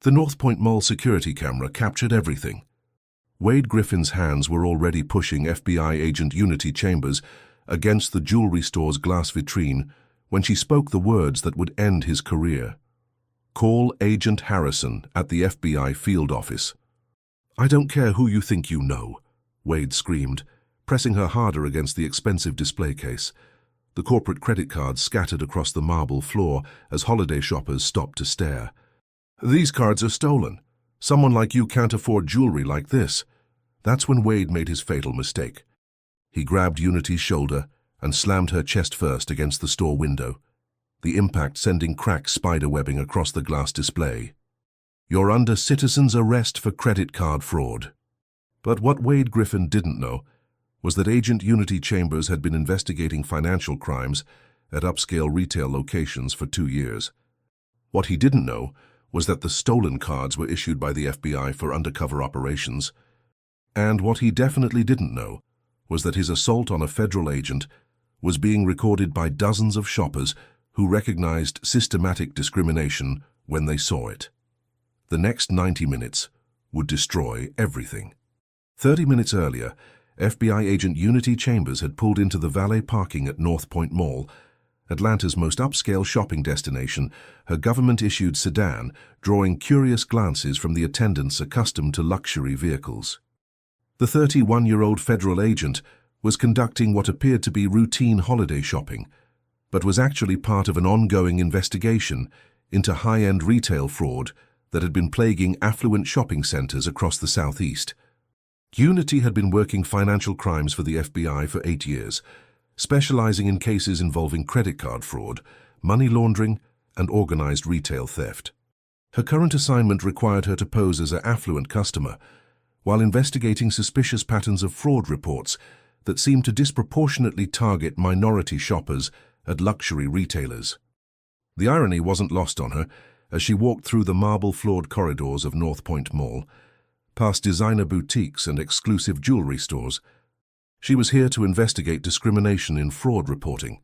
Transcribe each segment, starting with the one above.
The North Point Mall security camera captured everything. Wade Griffin's hands were already pushing FBI agent Unity Chambers against the jewelry store's glass vitrine when she spoke the words that would end his career. "Call Agent Harrison at the FBI field office." "I don't care who you think you know," Wade screamed, pressing her harder against the expensive display case. The corporate credit cards scattered across the marble floor as holiday shoppers stopped to stare. "These cards are stolen. Someone like you can't afford jewelry like this." That's when Wade made his fatal mistake. He grabbed Unity's shoulder and slammed her chest first against the store window, the impact sending cracked spiderwebbing across the glass display. "You're under citizen's arrest for credit card fraud." But what Wade Griffin didn't know was that Agent Unity Chambers had been investigating financial crimes at upscale retail locations for 2 years. What he didn't know was that the stolen cards were issued by the FBI for undercover operations. And what he definitely didn't know was that his assault on a federal agent was being recorded by dozens of shoppers who recognized systematic discrimination when they saw it. The next 90 minutes would destroy everything. 30 minutes earlier, FBI agent Unity Chambers had pulled into the valet parking at North Point Mall, Atlanta's most upscale shopping destination, her government-issued sedan drawing curious glances from the attendants accustomed to luxury vehicles. The 31-year-old federal agent was conducting what appeared to be routine holiday shopping, but was actually part of an ongoing investigation into high-end retail fraud that had been plaguing affluent shopping centers across the Southeast. Unity had been working financial crimes for the FBI for 8 years, specializing in cases involving credit card fraud, money laundering, and organized retail theft. Her current assignment required her to pose as an affluent customer, while investigating suspicious patterns of fraud reports that seemed to disproportionately target minority shoppers at luxury retailers. The irony wasn't lost on her as she walked through the marble-floored corridors of North Point Mall, past designer boutiques and exclusive jewelry stores. She was here to investigate discrimination in fraud reporting,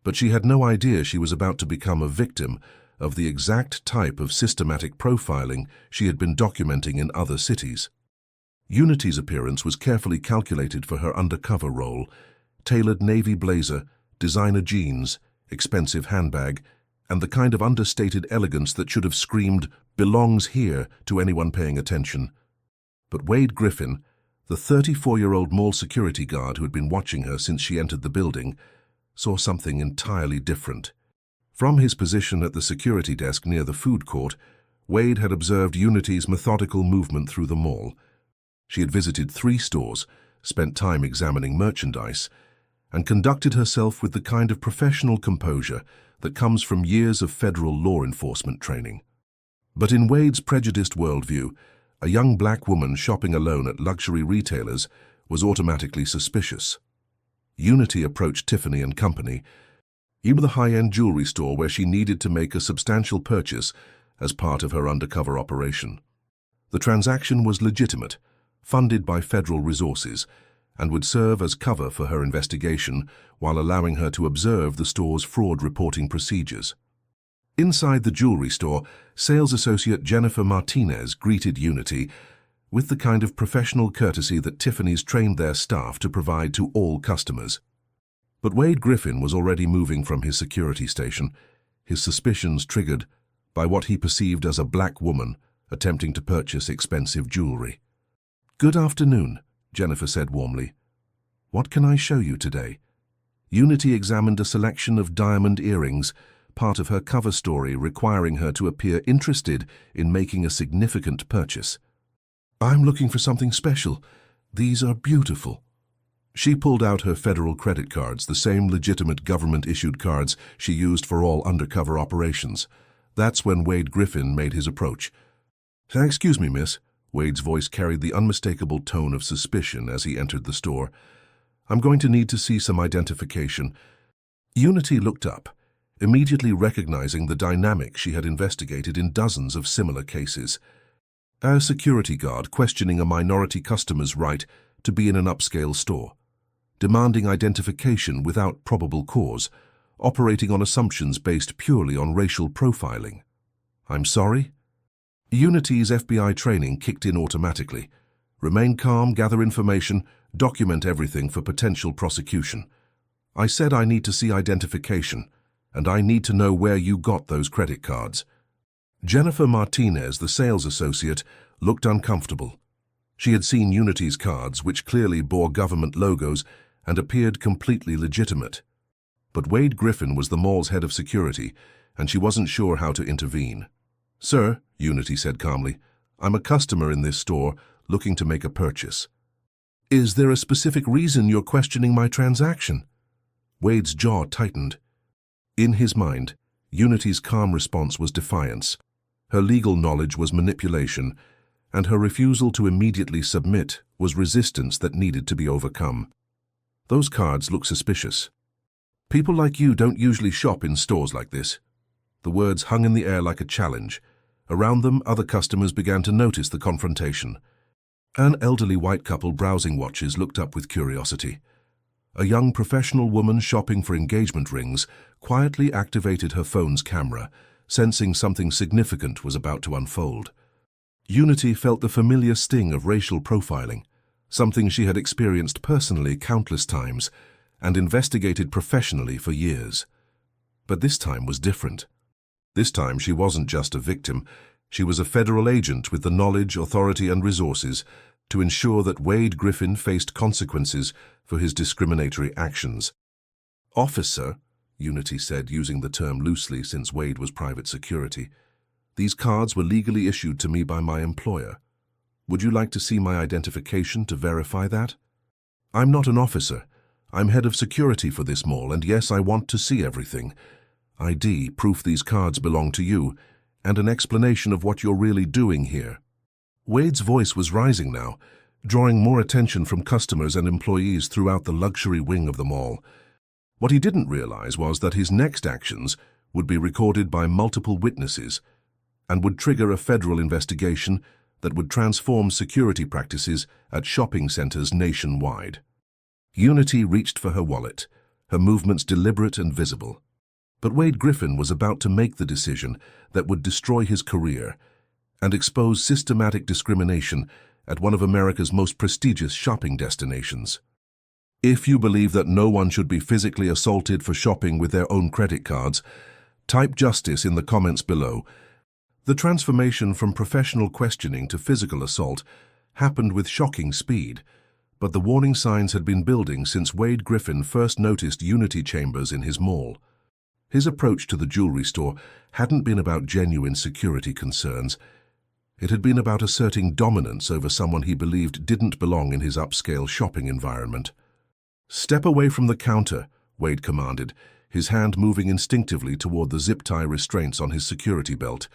but she had no idea she was about to become a victim of the exact type of systematic profiling she had been documenting in other cities. Unity's appearance was carefully calculated for her undercover role: tailored navy blazer, designer jeans, expensive handbag, and the kind of understated elegance that should have screamed "belongs here" to anyone paying attention. But Wade Griffin, the 34-year-old mall security guard who had been watching her since she entered the building, saw something entirely different. From his position at the security desk near the food court, Wade had observed Unity's methodical movement through the mall. She had visited 3 stores, spent time examining merchandise, and conducted herself with the kind of professional composure that comes from years of federal law enforcement training. But in Wade's prejudiced worldview, a young black woman shopping alone at luxury retailers was automatically suspicious. Unity approached Tiffany & Company, even the high-end jewelry store where she needed to make a substantial purchase as part of her undercover operation. The transaction was legitimate, funded by federal resources, and would serve as cover for her investigation while allowing her to observe the store's fraud reporting procedures. Inside the jewelry store, sales associate Jennifer Martinez greeted Unity with the kind of professional courtesy that Tiffany's trained their staff to provide to all customers. But Wade Griffin was already moving from his security station, his suspicions triggered by what he perceived as a black woman attempting to purchase expensive jewelry. "Good afternoon," Jennifer said warmly. "What can I show you today?" Unity examined a selection of diamond earrings, part of her cover story requiring her to appear interested in making a significant purchase. "I'm looking for something special. These are beautiful." She pulled out her federal credit cards, the same legitimate government-issued cards she used for all undercover operations. That's when Wade Griffin made his approach. "Excuse me, miss." Wade's voice carried the unmistakable tone of suspicion as he entered the store. "I'm going to need to see some identification." Unity looked up, immediately recognizing the dynamic she had investigated in dozens of similar cases. A security guard questioning a minority customer's right to be in an upscale store, demanding identification without probable cause, operating on assumptions based purely on racial profiling. "I'm sorry?" Unity's FBI training kicked in automatically. Remain calm, gather information, document everything for potential prosecution. I said I need to see identification, and I need to know where you got those credit cards. Jennifer Martinez, the sales associate, looked uncomfortable. She had seen Unity's cards, which clearly bore government logos and appeared completely legitimate. But Wade Griffin was the mall's head of security, and she wasn't sure how to intervene. "Sir," Unity said calmly, "I'm a customer in this store looking to make a purchase." "Is there a specific reason you're questioning my transaction?" Wade's jaw tightened. In his mind, Unity's calm response was defiance. Her legal knowledge was manipulation, and her refusal to immediately submit was resistance that needed to be overcome. "Those cards look suspicious. People like you don't usually shop in stores like this." The words hung in the air like a challenge. Around them, other customers began to notice the confrontation. An elderly white couple browsing watches looked up with curiosity. A young professional woman shopping for engagement rings quietly activated her phone's camera, sensing something significant was about to unfold. Unity felt the familiar sting of racial profiling, something she had experienced personally countless times and investigated professionally for years. But this time was different. This time she wasn't just a victim, she was a federal agent with the knowledge, authority, and resources to ensure that Wade Griffin faced consequences for his discriminatory actions. "Officer," Unity said, using the term loosely since Wade was private security, "these cards were legally issued to me by my employer. Would you like to see my identification to verify that?" "I'm not an officer. I'm head of security for this mall, and yes, I want to see everything. ID, proof these cards belong to you, and an explanation of what you're really doing here." Wade's voice was rising now, drawing more attention from customers and employees throughout the luxury wing of the mall. What he didn't realize was that his next actions would be recorded by multiple witnesses and would trigger a federal investigation that would transform security practices at shopping centers nationwide. Unity reached for her wallet, her movements deliberate and visible. But Wade Griffin was about to make the decision that would destroy his career and expose systematic discrimination at one of America's most prestigious shopping destinations. If you believe that no one should be physically assaulted for shopping with their own credit cards, type justice in the comments below. The transformation from professional questioning to physical assault happened with shocking speed, but the warning signs had been building since Wade Griffin first noticed Unity chambers in his mall. His approach to the jewelry store hadn't been about genuine security concerns. It had been about asserting dominance over someone he believed didn't belong in his upscale shopping environment. "Step away from the counter," Wade commanded, his hand moving instinctively toward the zip-tie restraints on his security belt.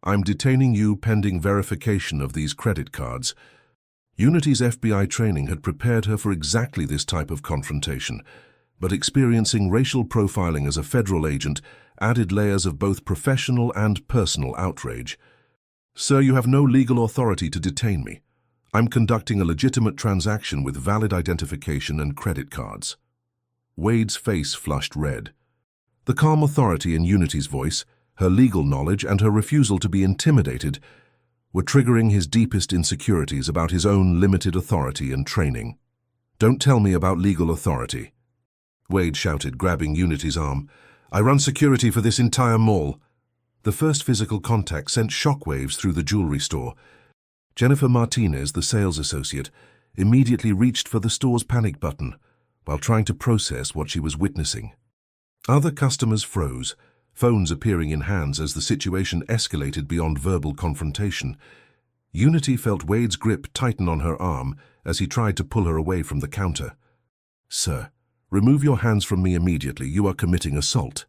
"I'm detaining you pending verification of these credit cards." Unity's FBI training had prepared her for exactly this type of confrontation, but experiencing racial profiling as a federal agent added layers of both professional and personal outrage. "Sir, you have no legal authority to detain me. I'm conducting a legitimate transaction with valid identification and credit cards." Wade's face flushed red. The calm authority in Unity's voice, her legal knowledge, and her refusal to be intimidated were triggering his deepest insecurities about his own limited authority and training. "Don't tell me about legal authority," Wade shouted, grabbing Unity's arm. "I run security for this entire mall." The first physical contact sent shockwaves through the jewelry store. Jennifer Martinez, the sales associate, immediately reached for the store's panic button while trying to process what she was witnessing. Other customers froze, phones appearing in hands as the situation escalated beyond verbal confrontation. Unity felt Wade's grip tighten on her arm as he tried to pull her away from the counter. "Sir, remove your hands from me immediately. You are committing assault."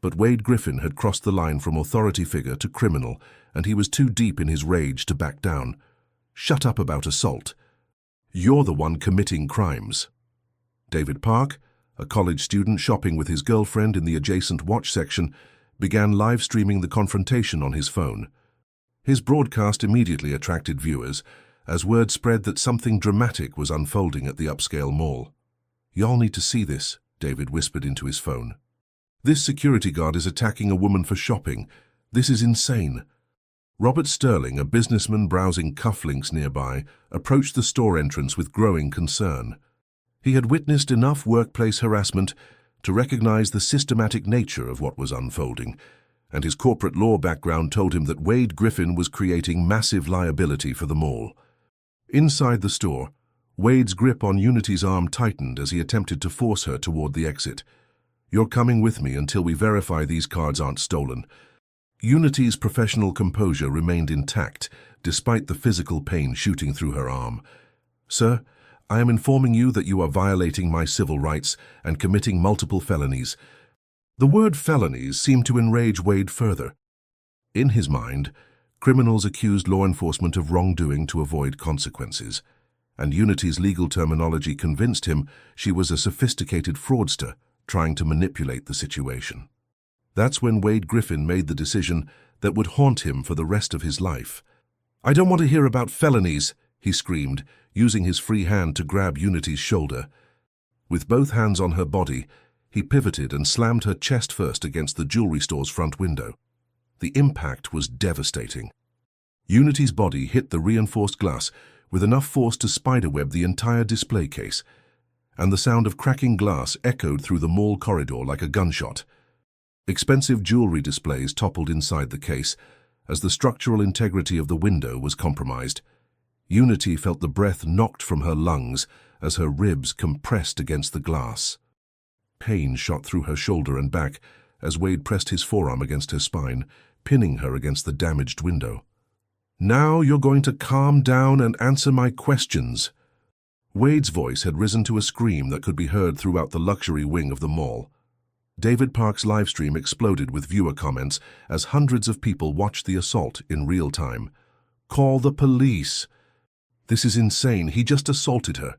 But Wade Griffin had crossed the line from authority figure to criminal, and he was too deep in his rage to back down. "Shut up about assault. You're the one committing crimes." David Park, a college student shopping with his girlfriend in the adjacent watch section, began live streaming the confrontation on his phone. His broadcast immediately attracted viewers, as word spread that something dramatic was unfolding at the upscale mall. "Y'all need to see this," David whispered into his phone. "This security guard is attacking a woman for shopping. This is insane." Robert Sterling, a businessman browsing cufflinks nearby, approached the store entrance with growing concern. He had witnessed enough workplace harassment to recognize the systematic nature of what was unfolding, and his corporate law background told him that Wade Griffin was creating massive liability for the mall. Inside the store, Wade's grip on Unity's arm tightened as he attempted to force her toward the exit. "You're coming with me until we verify these cards aren't stolen." Unity's professional composure remained intact, despite the physical pain shooting through her arm. "Sir, I am informing you that you are violating my civil rights and committing multiple felonies." The word felonies seemed to enrage Wade further. In his mind, criminals accused law enforcement of wrongdoing to avoid consequences, and Unity's legal terminology convinced him she was a sophisticated fraudster trying to manipulate the situation. That's when Wade Griffin made the decision that would haunt him for the rest of his life. "I don't want to hear about felonies," he screamed, using his free hand to grab Unity's shoulder. With both hands on her body, he pivoted and slammed her chest first against the jewelry store's front window. The impact was devastating. Unity's body hit the reinforced glass with enough force to spiderweb the entire display case, and the sound of cracking glass echoed through the mall corridor like a gunshot. Expensive jewelry displays toppled inside the case as the structural integrity of the window was compromised. Unity felt the breath knocked from her lungs as her ribs compressed against the glass. Pain shot through her shoulder and back as Wade pressed his forearm against her spine, pinning her against the damaged window. "Now you're going to calm down and answer my questions." Wade's voice had risen to a scream that could be heard throughout the luxury wing of the mall. David Park's livestream exploded with viewer comments as hundreds of people watched the assault in real time. "Call the police. This is insane. He just assaulted her.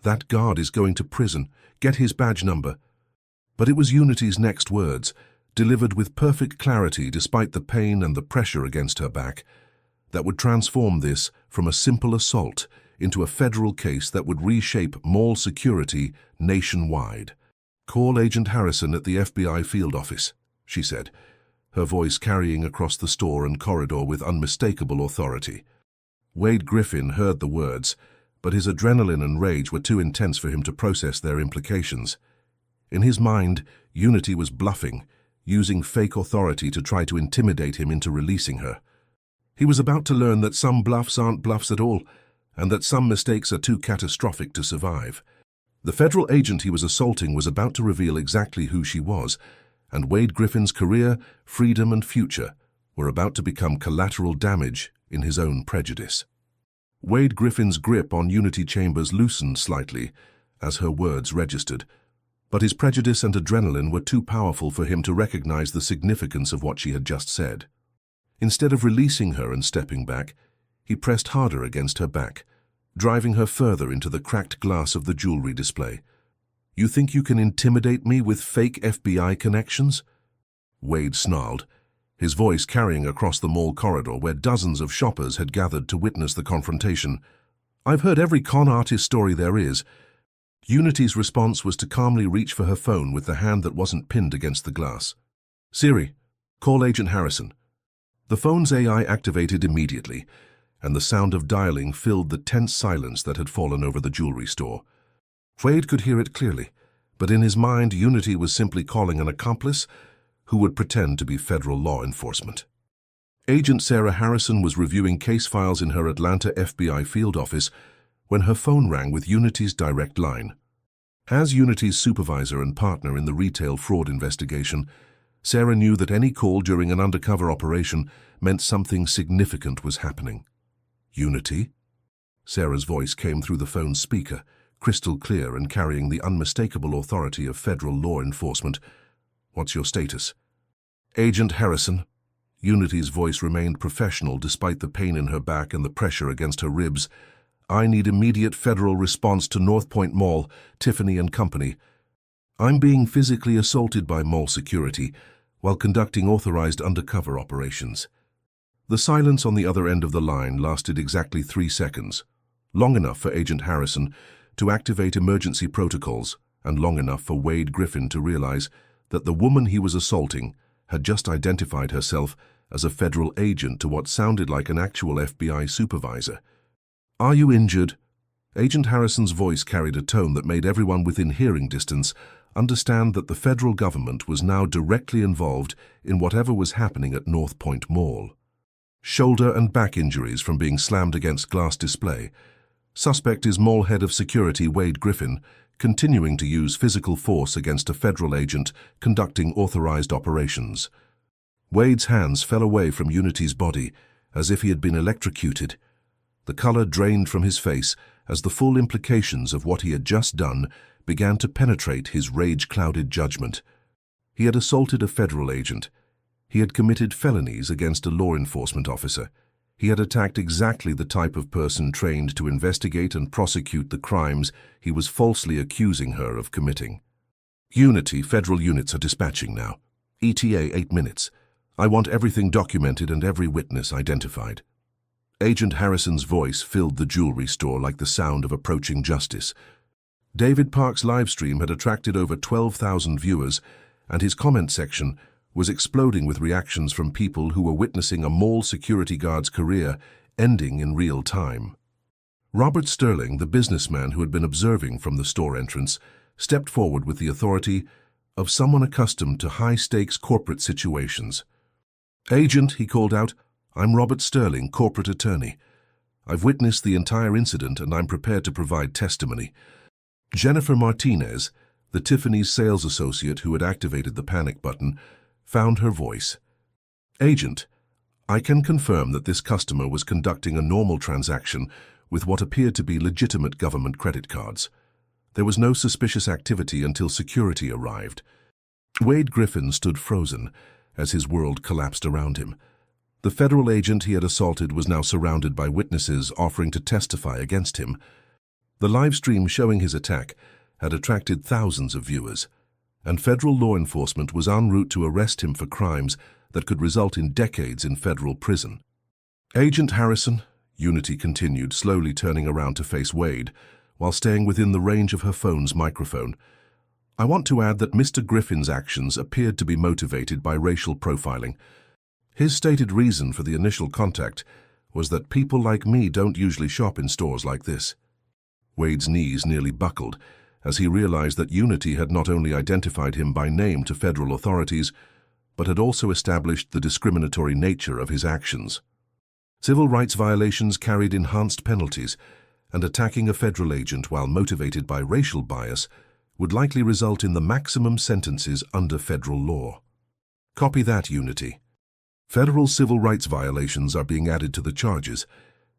That guard is going to prison. Get his badge number." But it was Unity's next words, delivered with perfect clarity despite the pain and the pressure against her back, that would transform this from a simple assault into a federal case that would reshape mall security nationwide. "Call Agent Harrison at the FBI field office," she said, her voice carrying across the store and corridor with unmistakable authority. Wade Griffin heard the words, but his adrenaline and rage were too intense for him to process their implications. In his mind, Unity was bluffing, using fake authority to try to intimidate him into releasing her. He was about to learn that some bluffs aren't bluffs at all, and that some mistakes are too catastrophic to survive. The federal agent he was assaulting was about to reveal exactly who she was, and Wade Griffin's career, freedom, and future were about to become collateral damage in his own prejudice. Wade Griffin's grip on Unity Chambers loosened slightly as her words registered, but his prejudice and adrenaline were too powerful for him to recognize the significance of what she had just said. Instead of releasing her and stepping back, he pressed harder against her back, driving her further into the cracked glass of the jewelry display. "You think you can intimidate me with fake FBI connections?" Wade snarled, his voice carrying across the mall corridor where dozens of shoppers had gathered to witness the confrontation. "I've heard every con artist story there is." Unity's response was to calmly reach for her phone with the hand that wasn't pinned against the glass. "Siri, call Agent Harrison." The phone's AI activated immediately, and the sound of dialing filled the tense silence that had fallen over the jewelry store. Wade could hear it clearly, but in his mind, Unity was simply calling an accomplice who would pretend to be federal law enforcement. Agent Sarah Harrison was reviewing case files in her Atlanta FBI field office when her phone rang with Unity's direct line. As Unity's supervisor and partner in the retail fraud investigation, Sarah knew that any call during an undercover operation meant something significant was happening. "Unity?" Sarah's voice came through the phone's speaker, crystal clear and carrying the unmistakable authority of federal law enforcement. "What's your status?" "Agent Harrison." Unity's voice remained professional despite the pain in her back and the pressure against her ribs. "I need immediate federal response to North Point Mall, Tiffany and Company. I'm being physically assaulted by mall security while conducting authorized undercover operations." The silence on the other end of the line lasted exactly 3 seconds, long enough for Agent Harrison to activate emergency protocols and long enough for Wade Griffin to realize that the woman he was assaulting had just identified herself as a federal agent to what sounded like an actual FBI supervisor. "Are you injured?" Agent Harrison's voice carried a tone that made everyone within hearing distance understand that the federal government was now directly involved in whatever was happening at North Point Mall. "Shoulder and back injuries from being slammed against glass display. Suspect is mall head of security Wade Griffin, continuing to use physical force against a federal agent conducting authorized operations." Wade's hands fell away from Unity's body as if he had been electrocuted. The color drained from his face as the full implications of what he had just done began to penetrate his rage-clouded judgment. He had assaulted a federal agent. He had committed felonies against a law enforcement officer. He had attacked exactly the type of person trained to investigate and prosecute the crimes he was falsely accusing her of committing. "Unity, federal units are dispatching now. ETA 8 minutes. I want everything documented and every witness identified." Agent Harrison's voice filled the jewelry store like the sound of approaching justice. David Park's livestream had attracted over 12,000 viewers, and his comment section was exploding with reactions from people who were witnessing a mall security guard's career ending in real time. Robert Sterling, the businessman who had been observing from the store entrance, stepped forward with the authority of someone accustomed to high-stakes corporate situations. "Agent," he called out, "I'm Robert Sterling, corporate attorney. I've witnessed the entire incident and I'm prepared to provide testimony." Jennifer Martinez, the Tiffany's sales associate who had activated the panic button, found her voice. "Agent, I can confirm that this customer was conducting a normal transaction with what appeared to be legitimate government credit cards. There was no suspicious activity until security arrived." Wade Griffin stood frozen as his world collapsed around him. The federal agent he had assaulted was now surrounded by witnesses offering to testify against him. The live stream showing his attack had attracted thousands of viewers, and federal law enforcement was en route to arrest him for crimes that could result in decades in federal prison. "Agent Harrison," Unity continued, slowly turning around to face Wade, while staying within the range of her phone's microphone, "I want to add that Mr. Griffin's actions appeared to be motivated by racial profiling. His stated reason for the initial contact was that people like me don't usually shop in stores like this." Wade's knees nearly buckled as he realized that Unity had not only identified him by name to federal authorities, but had also established the discriminatory nature of his actions. Civil rights violations carried enhanced penalties, and attacking a federal agent while motivated by racial bias would likely result in the maximum sentences under federal law. Copy that, Unity. Federal civil rights violations are being added to the charges.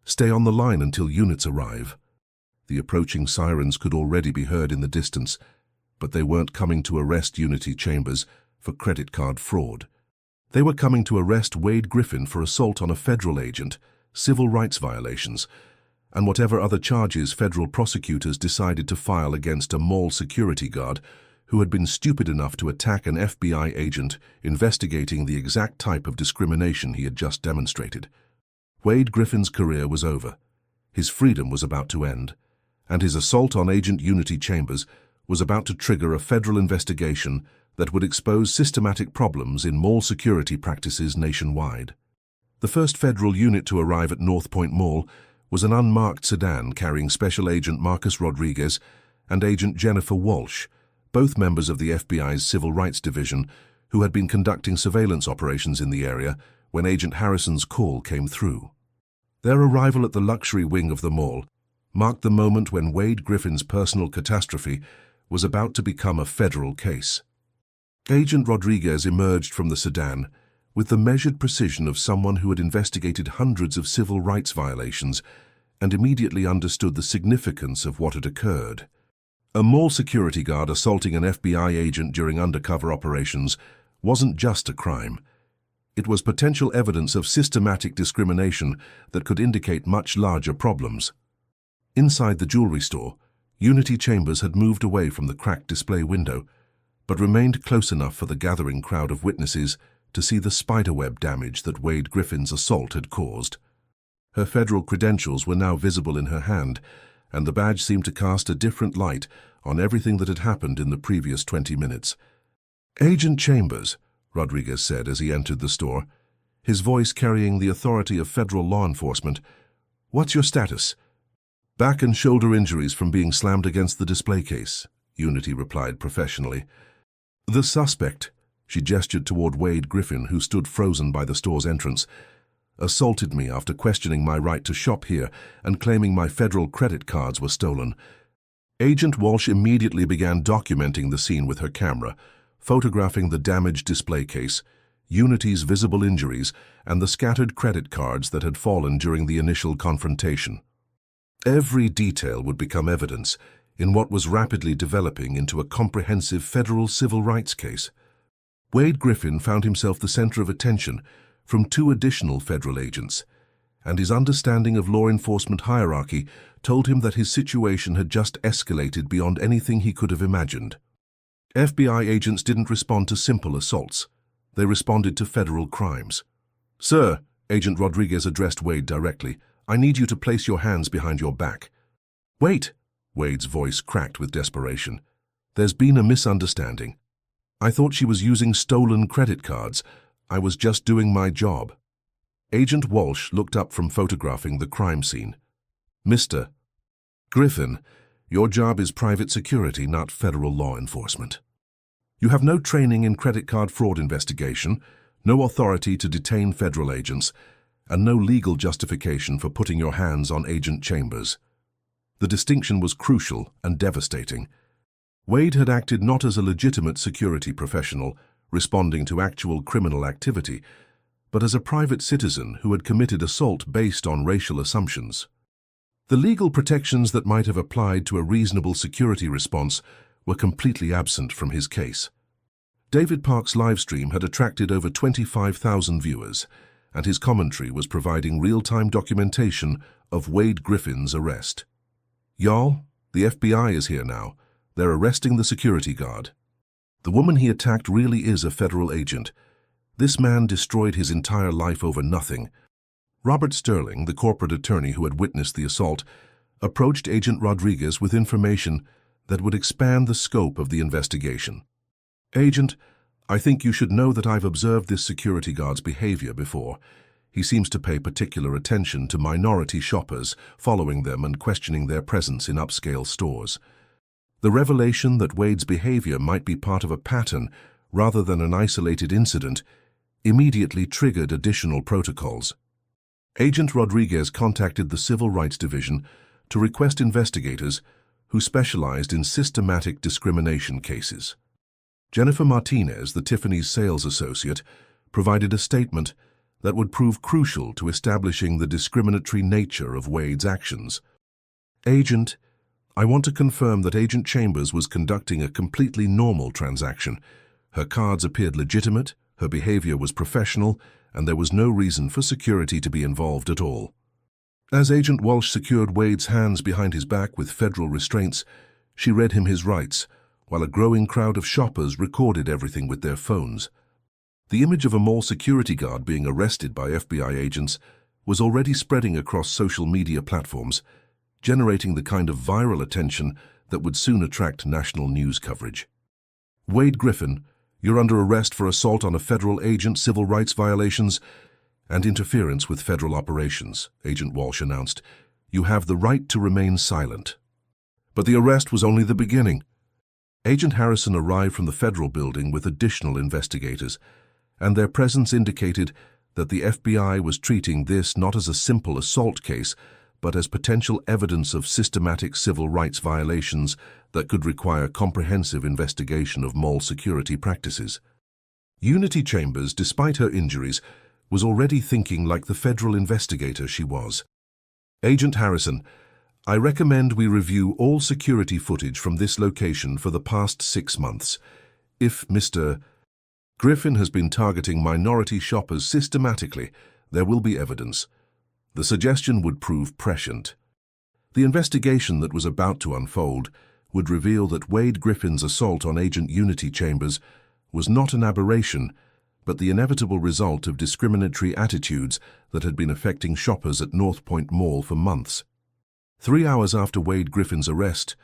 Stay on the line until units arrive. The approaching sirens could already be heard in the distance, but they weren't coming to arrest Unity Chambers for credit card fraud. They were coming to arrest Wade Griffin for assault on a federal agent, civil rights violations, and whatever other charges federal prosecutors decided to file against a mall security guard who had been stupid enough to attack an FBI agent investigating the exact type of discrimination he had just demonstrated. Wade Griffin's career was over. His freedom was about to end, and his assault on Agent Unity Chambers was about to trigger a federal investigation that would expose systematic problems in mall security practices nationwide. The first federal unit to arrive at North Point Mall was an unmarked sedan carrying Special Agent Marcus Rodriguez and Agent Jennifer Walsh, both members of the FBI's Civil Rights Division, who had been conducting surveillance operations in the area when Agent Harrison's call came through. Their arrival at the luxury wing of the mall marked the moment when Wade Griffin's personal catastrophe was about to become a federal case. Agent Rodriguez emerged from the sedan with the measured precision of someone who had investigated hundreds of civil rights violations and immediately understood the significance of what had occurred. A mall security guard assaulting an FBI agent during undercover operations wasn't just a crime. It was potential evidence of systematic discrimination that could indicate much larger problems. Inside the jewelry store, Unity Chambers had moved away from the cracked display window, but remained close enough for the gathering crowd of witnesses to see the spiderweb damage that Wade Griffin's assault had caused. Her federal credentials were now visible in her hand, and the badge seemed to cast a different light on everything that had happened in the previous 20 minutes. "Agent Chambers," Rodriguez said as he entered the store, his voice carrying the authority of federal law enforcement. "What's your status?" "Back and shoulder injuries from being slammed against the display case," Unity replied professionally. "The suspect," she gestured toward Wade Griffin, who stood frozen by the store's entrance, "assaulted me after questioning my right to shop here and claiming my federal credit cards were stolen." Agent Walsh immediately began documenting the scene with her camera, photographing the damaged display case, Unity's visible injuries, and the scattered credit cards that had fallen during the initial confrontation. Every detail would become evidence in what was rapidly developing into a comprehensive federal civil rights case. Wade Griffin found himself the center of attention from 2 additional federal agents, and his understanding of law enforcement hierarchy told him that his situation had just escalated beyond anything he could have imagined. FBI agents didn't respond to simple assaults. They responded to federal crimes. "Sir," Agent Rodriguez addressed Wade directly, "I need you to place your hands behind your back." "Wait," Wade's voice cracked with desperation. "There's been a misunderstanding. I thought she was using stolen credit cards. I was just doing my job." Agent Walsh looked up from photographing the crime scene. "Mr. Griffin, your job is private security, not federal law enforcement. You have no training in credit card fraud investigation, no authority to detain federal agents, and no legal justification for putting your hands on Agent Chambers." The distinction was crucial and devastating. Wade had acted not as a legitimate security professional responding to actual criminal activity, but as a private citizen who had committed assault based on racial assumptions. The legal protections that might have applied to a reasonable security response were completely absent from his case. David Park's livestream had attracted over 25,000 viewers, and his commentary was providing real-time documentation of Wade Griffin's arrest. "Y'all, the FBI is here now. They're arresting the security guard. The woman he attacked really is a federal agent. This man destroyed his entire life over nothing." Robert Sterling, the corporate attorney who had witnessed the assault, approached Agent Rodriguez with information that would expand the scope of the investigation. "Agent, I think you should know that I've observed this security guard's behavior before. He seems to pay particular attention to minority shoppers, following them and questioning their presence in upscale stores." The revelation that Wade's behavior might be part of a pattern rather than an isolated incident immediately triggered additional protocols. Agent Rodriguez contacted the Civil Rights Division to request investigators who specialized in systematic discrimination cases. Jennifer Martinez, the Tiffany's sales associate, provided a statement that would prove crucial to establishing the discriminatory nature of Wade's actions. "Agent, I want to confirm that Agent Chambers was conducting a completely normal transaction. Her cards appeared legitimate, her behavior was professional, and there was no reason for security to be involved at all." As Agent Walsh secured Wade's hands behind his back with federal restraints, she read him his rights, while a growing crowd of shoppers recorded everything with their phones. The image of a mall security guard being arrested by FBI agents was already spreading across social media platforms, generating the kind of viral attention that would soon attract national news coverage. "Wade Griffin, you're under arrest for assault on a federal agent, civil rights violations, and interference with federal operations," Agent Walsh announced. "You have the right to remain silent." But the arrest was only the beginning. Agent Harrison arrived from the federal building with additional investigators, and their presence indicated that the FBI was treating this not as a simple assault case, but as potential evidence of systematic civil rights violations that could require comprehensive investigation of mall security practices. Unity Chambers, despite her injuries, was already thinking like the federal investigator she was. "Agent Harrison, I recommend we review all security footage from this location for the past 6 months. If Mr. Griffin has been targeting minority shoppers systematically, there will be evidence. The suggestion would prove prescient." The investigation that was about to unfold would reveal that Wade Griffin's assault on Agent Unity Chambers was not an aberration, but the inevitable result of discriminatory attitudes that had been affecting shoppers at North Point Mall for months. 3 hours after Wade Griffin's arrest,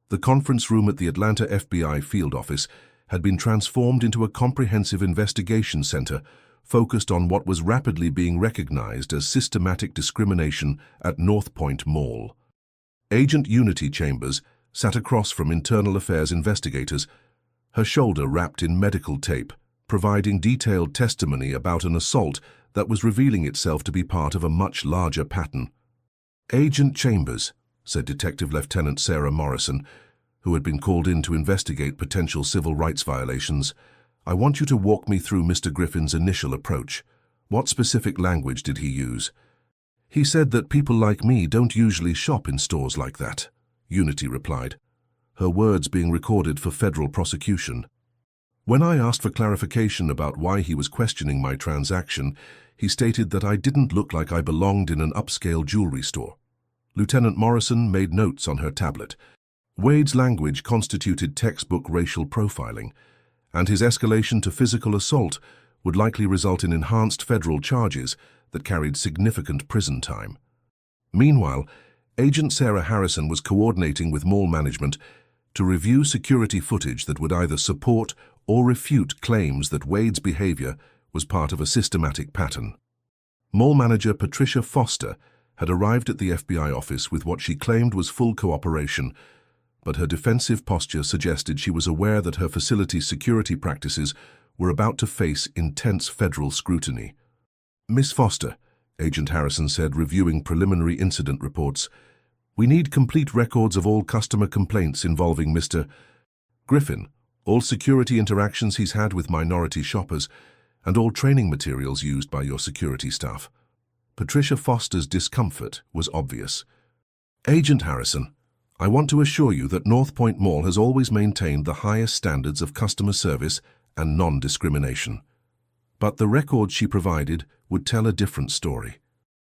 the conference room at the Atlanta FBI field office had been transformed into a comprehensive investigation center focused on what was rapidly being recognized as systematic discrimination at North Point Mall. Agent Unity Chambers sat across from internal affairs investigators, her shoulder wrapped in medical tape, providing detailed testimony about an assault that was revealing itself to be part of a much larger pattern. "Agent Chambers," said Detective Lieutenant Sarah Morrison, who had been called in to investigate potential civil rights violations, "I want you to walk me through Mr. Griffin's initial approach. What specific language did he use?" "He said that people like me don't usually shop in stores like that," Unity replied, her words being recorded for federal prosecution. "When I asked for clarification about why he was questioning my transaction, he stated that I didn't look like I belonged in an upscale jewelry store." Lieutenant Morrison made notes on her tablet. Wade's language constituted textbook racial profiling, and his escalation to physical assault would likely result in enhanced federal charges that carried significant prison time. Meanwhile, Agent Sarah Harrison was coordinating with mall management to review security footage that would either support or refute claims that Wade's behavior was part of a systematic pattern. Mall manager Patricia Foster had arrived at the FBI office with what she claimed was full cooperation, but her defensive posture suggested she was aware that her facility's security practices were about to face intense federal scrutiny. "Miss Foster," Agent Harrison said, reviewing preliminary incident reports, "we need complete records of all customer complaints involving Mr. Griffin, all security interactions he's had with minority shoppers, and all training materials used by your security staff." Patricia Foster's discomfort was obvious. "Agent Harrison, I want to assure you that North Point Mall has always maintained the highest standards of customer service and non-discrimination. But the records she provided would tell a different story."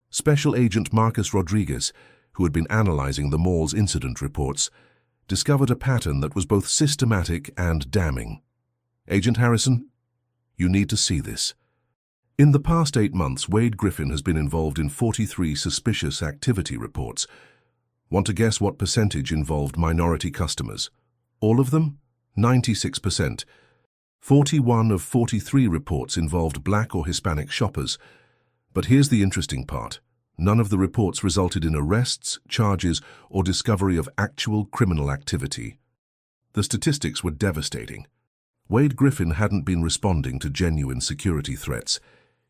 Special Agent Marcus Rodriguez, who had been analyzing the mall's incident reports, discovered a pattern that was both systematic and damning. "Agent Harrison, you need to see this. In the past 8 months, Wade Griffin has been involved in 43 suspicious activity reports. Want to guess what percentage involved minority customers? All of them? 96%. 41 of 43 reports involved Black or Hispanic shoppers. But here's the interesting part. None of the reports resulted in arrests, charges, or discovery of actual criminal activity. The statistics were devastating. Wade Griffin hadn't been responding to genuine security threats.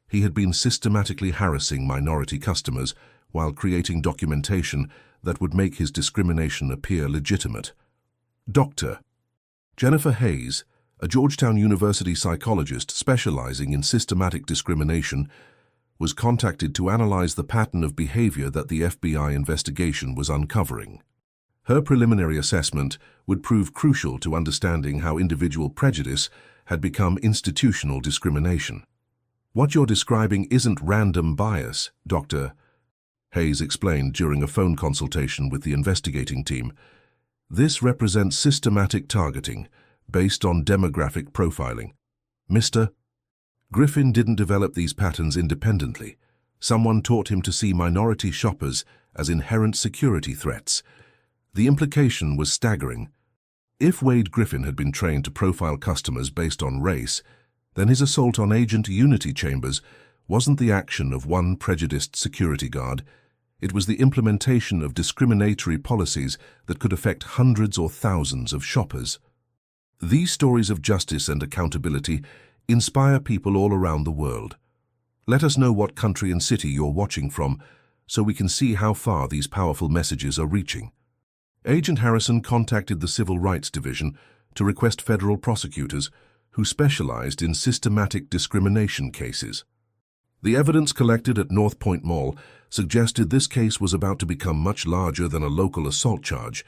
He had been systematically harassing minority customers while creating documentation that would make his discrimination appear legitimate. Dr. Jennifer Hayes, a Georgetown University psychologist specializing in systematic discrimination, was contacted to analyze the pattern of behavior that the FBI investigation was uncovering. Her preliminary assessment would prove crucial to understanding how individual prejudice had become institutional discrimination. "What you're describing isn't random bias, Dr. Hayes explained during a phone consultation with the investigating team. "This represents systematic targeting based on demographic profiling. Mr. Griffin didn't develop these patterns independently. Someone taught him to see minority shoppers as inherent security threats." The implication was staggering. If Wade Griffin had been trained to profile customers based on race, then his assault on Agent Unity Chambers wasn't the action of one prejudiced security guard. It was the implementation of discriminatory policies that could affect hundreds or thousands of shoppers. These stories of justice and accountability inspire people all around the world. Let us know what country and city you're watching from so we can see how far these powerful messages are reaching. Agent Harrison contacted the Civil Rights Division to request federal prosecutors who specialized in systematic discrimination cases. The evidence collected at North Point Mall suggested this case was about to become much larger than a local assault charge.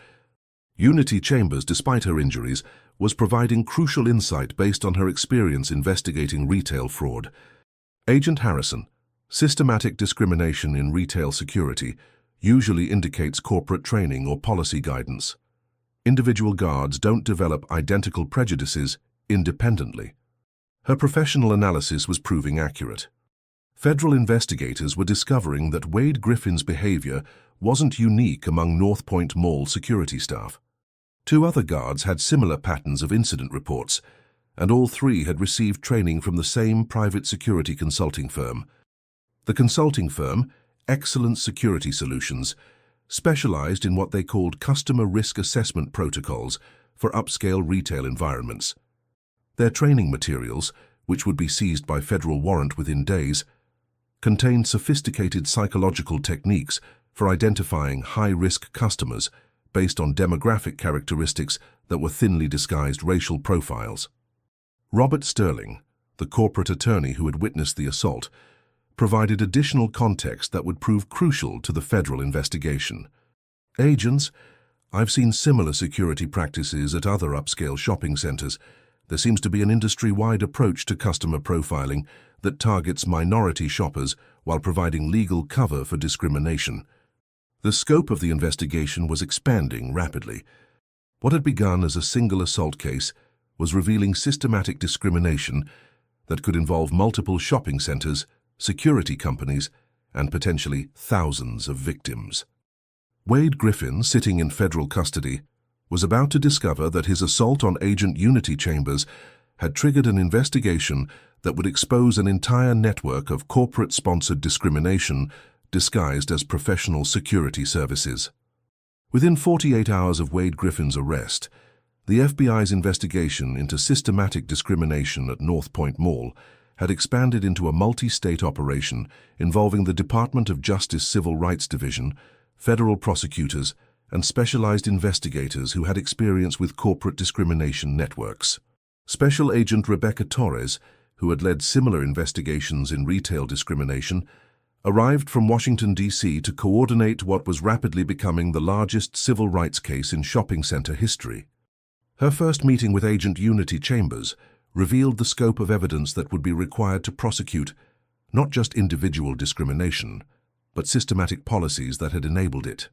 Unity Chambers, despite her injuries, was providing crucial insight based on her experience investigating retail fraud. Agent Harrison, systematic discrimination in retail security usually indicates corporate training or policy guidance. Individual guards don't develop identical prejudices independently. Her professional analysis was proving accurate. Federal investigators were discovering that Wade Griffin's behavior wasn't unique among North Point Mall security staff. 2 other guards had similar patterns of incident reports, and all three had received training from the same private security consulting firm. The consulting firm, Excellence Security Solutions, specialized in what they called customer risk assessment protocols for upscale retail environments. Their training materials, which would be seized by federal warrant within days, contained sophisticated psychological techniques for identifying high-risk customers based on demographic characteristics that were thinly disguised racial profiles. Robert Sterling, the corporate attorney who had witnessed the assault, provided additional context that would prove crucial to the federal investigation. Agents, I've seen similar security practices at other upscale shopping centers. There seems to be an industry-wide approach to customer profiling that targets minority shoppers while providing legal cover for discrimination. The scope of the investigation was expanding rapidly. What had begun as a single assault case was revealing systematic discrimination that could involve multiple shopping centers, security companies, and potentially thousands of victims. Wade Griffin, sitting in federal custody, was about to discover that his assault on Agent Unity Chambers had triggered an investigation that would expose an entire network of corporate-sponsored discrimination disguised as professional security services. Within 48 hours of Wade Griffin's arrest, the FBI's investigation into systematic discrimination at North Point Mall had expanded into a multi-state operation involving the Department of Justice Civil Rights Division, federal prosecutors, and specialized investigators who had experience with corporate discrimination networks. Special Agent Rebecca Torres, who had led similar investigations in retail discrimination, arrived from Washington, D.C. to coordinate what was rapidly becoming the largest civil rights case in shopping center history. Her first meeting with Agent Unity Chambers revealed the scope of evidence that would be required to prosecute not just individual discrimination, but systematic policies that had enabled it.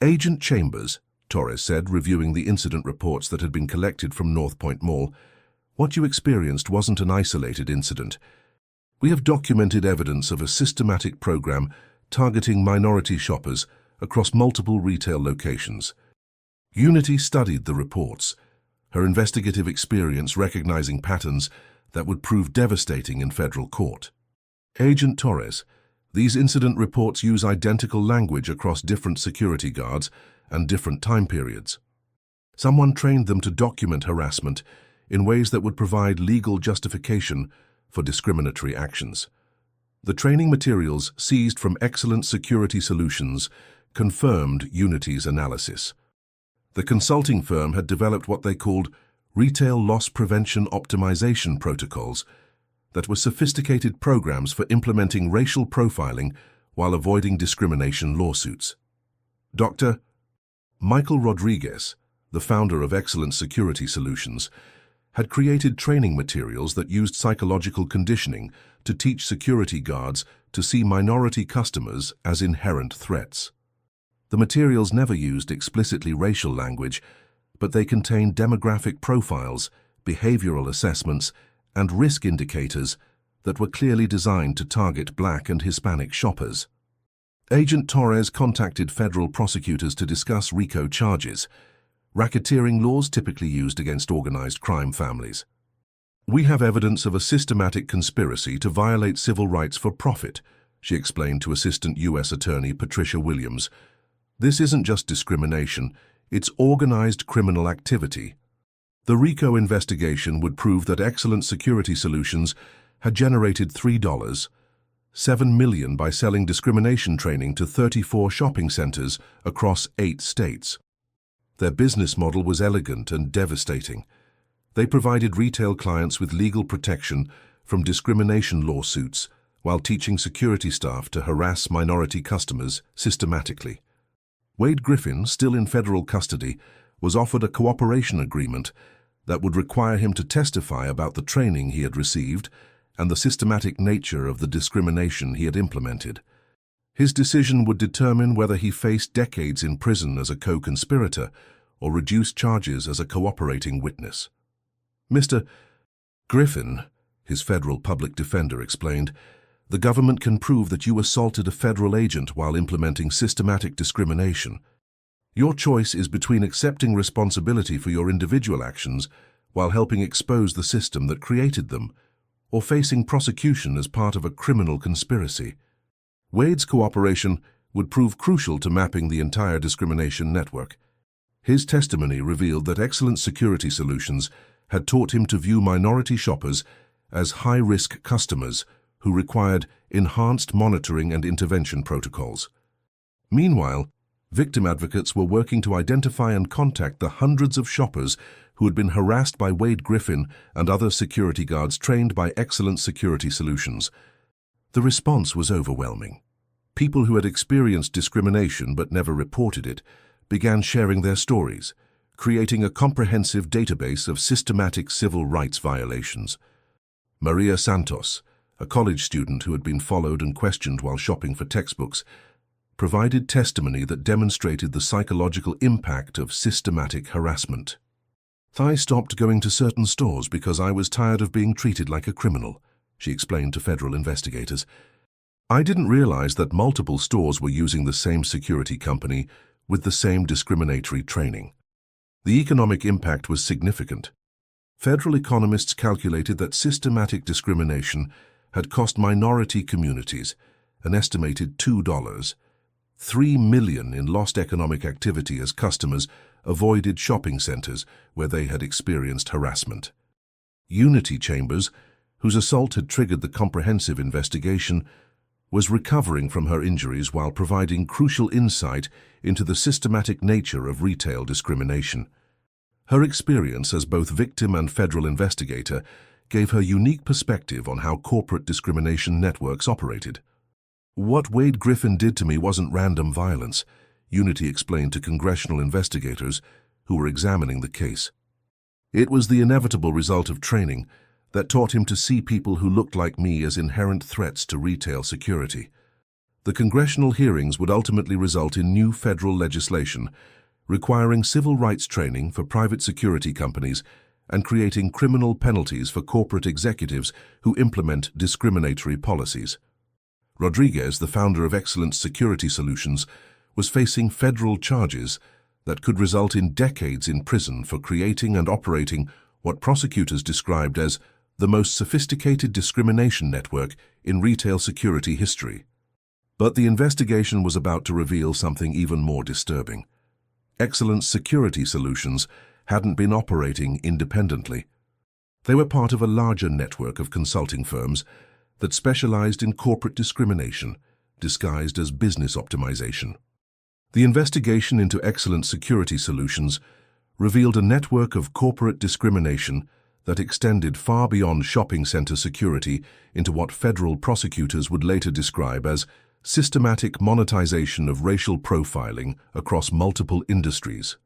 Agent Chambers, Torres said, reviewing the incident reports that had been collected from North Point Mall, what you experienced wasn't an isolated incident. We have documented evidence of a systematic program targeting minority shoppers across multiple retail locations. Unity studied the reports, her investigative experience recognizing patterns that would prove devastating in federal court. Agent Torres, these incident reports use identical language across different security guards and different time periods. Someone trained them to document harassment in ways that would provide legal justification for discriminatory actions. The training materials seized from Excellence Security Solutions confirmed Unity's analysis. The consulting firm had developed what they called retail loss prevention optimization protocols that were sophisticated programs for implementing racial profiling while avoiding discrimination lawsuits. Dr. Michael Rodriguez, the founder of Excellence Security Solutions, had created training materials that used psychological conditioning to teach security guards to see minority customers as inherent threats. The materials never used explicitly racial language, but they contained demographic profiles, behavioral assessments, and risk indicators that were clearly designed to target Black and Hispanic shoppers. Agent Torres contacted federal prosecutors to discuss RICO charges, racketeering laws typically used against organized crime families. We have evidence of a systematic conspiracy to violate civil rights for profit, she explained to Assistant U.S. Attorney Patricia Williams. This isn't just discrimination, it's organized criminal activity. The RICO investigation would prove that Excellent Security Solutions had generated $3.7 million by selling discrimination training to 34 shopping centers across 8 states. Their business model was elegant and devastating. They provided retail clients with legal protection from discrimination lawsuits while teaching security staff to harass minority customers systematically. Wade Griffin, still in federal custody, was offered a cooperation agreement that would require him to testify about the training he had received and the systematic nature of the discrimination he had implemented. His decision would determine whether he faced decades in prison as a co-conspirator or reduced charges as a cooperating witness. Mr. Griffin, his federal public defender explained, the government can prove that you assaulted a federal agent while implementing systematic discrimination. Your choice is between accepting responsibility for your individual actions while helping expose the system that created them, or facing prosecution as part of a criminal conspiracy. Wade's cooperation would prove crucial to mapping the entire discrimination network. His testimony revealed that Excellent Security Solutions had taught him to view minority shoppers as high-risk customers who required enhanced monitoring and intervention protocols. Meanwhile, victim advocates were working to identify and contact the hundreds of shoppers who had been harassed by Wade Griffin and other security guards trained by Excellent Security Solutions. The response was overwhelming. People who had experienced discrimination but never reported it began sharing their stories, creating a comprehensive database of systematic civil rights violations. Maria Santos, a college student who had been followed and questioned while shopping for textbooks, provided testimony that demonstrated the psychological impact of systematic harassment. "I stopped going to certain stores because I was tired of being treated like a criminal," she explained to federal investigators. "I didn't realize that multiple stores were using the same security company with the same discriminatory training." The economic impact was significant. Federal economists calculated that systematic discrimination had cost minority communities an estimated $3 million in lost economic activity as customers avoided shopping centers where they had experienced harassment. Unity Chambers, whose assault had triggered the comprehensive investigation, was recovering from her injuries while providing crucial insight into the systematic nature of retail discrimination. Her experience as both victim and federal investigator gave her unique perspective on how corporate discrimination networks operated. "What Wade Griffin did to me wasn't random violence," Unity explained to congressional investigators who were examining the case. "It was the inevitable result of training that taught him to see people who looked like me as inherent threats to retail security." The congressional hearings would ultimately result in new federal legislation requiring civil rights training for private security companies and creating criminal penalties for corporate executives who implement discriminatory policies. Rodriguez, the founder of Excellent Security Solutions, was facing federal charges that could result in decades in prison for creating and operating what prosecutors described as the most sophisticated discrimination network in retail security history. But the investigation was about to reveal something even more disturbing. Excellent Security Solutions hadn't been operating independently. They were part of a larger network of consulting firms that specialized in corporate discrimination, disguised as business optimization. The investigation into Excellent Security Solutions revealed a network of corporate discrimination that extended far beyond shopping center security into what federal prosecutors would later describe as systematic monetization of racial profiling across multiple industries.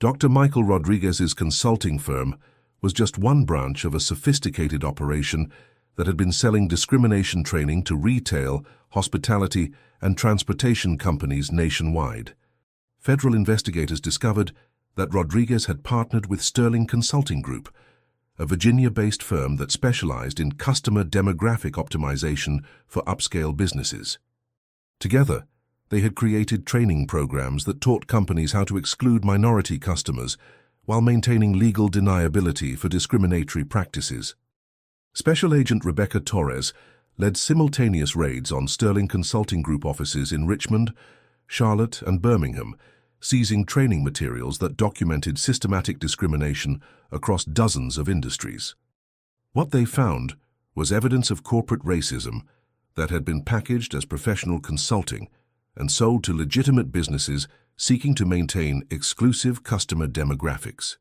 Dr. Michael Rodriguez's consulting firm was just one branch of a sophisticated operation that had been selling discrimination training to retail, hospitality, and transportation companies nationwide. Federal investigators discovered that Rodriguez had partnered with Sterling Consulting Group, a Virginia-based firm that specialized in customer demographic optimization for upscale businesses. Together, they had created training programs that taught companies how to exclude minority customers while maintaining legal deniability for discriminatory practices. Special Agent Rebecca Torres led simultaneous raids on Sterling Consulting Group offices in Richmond, Charlotte, and Birmingham, seizing training materials that documented systematic discrimination across dozens of industries. What they found was evidence of corporate racism that had been packaged as professional consulting and sold to legitimate businesses seeking to maintain exclusive customer demographics.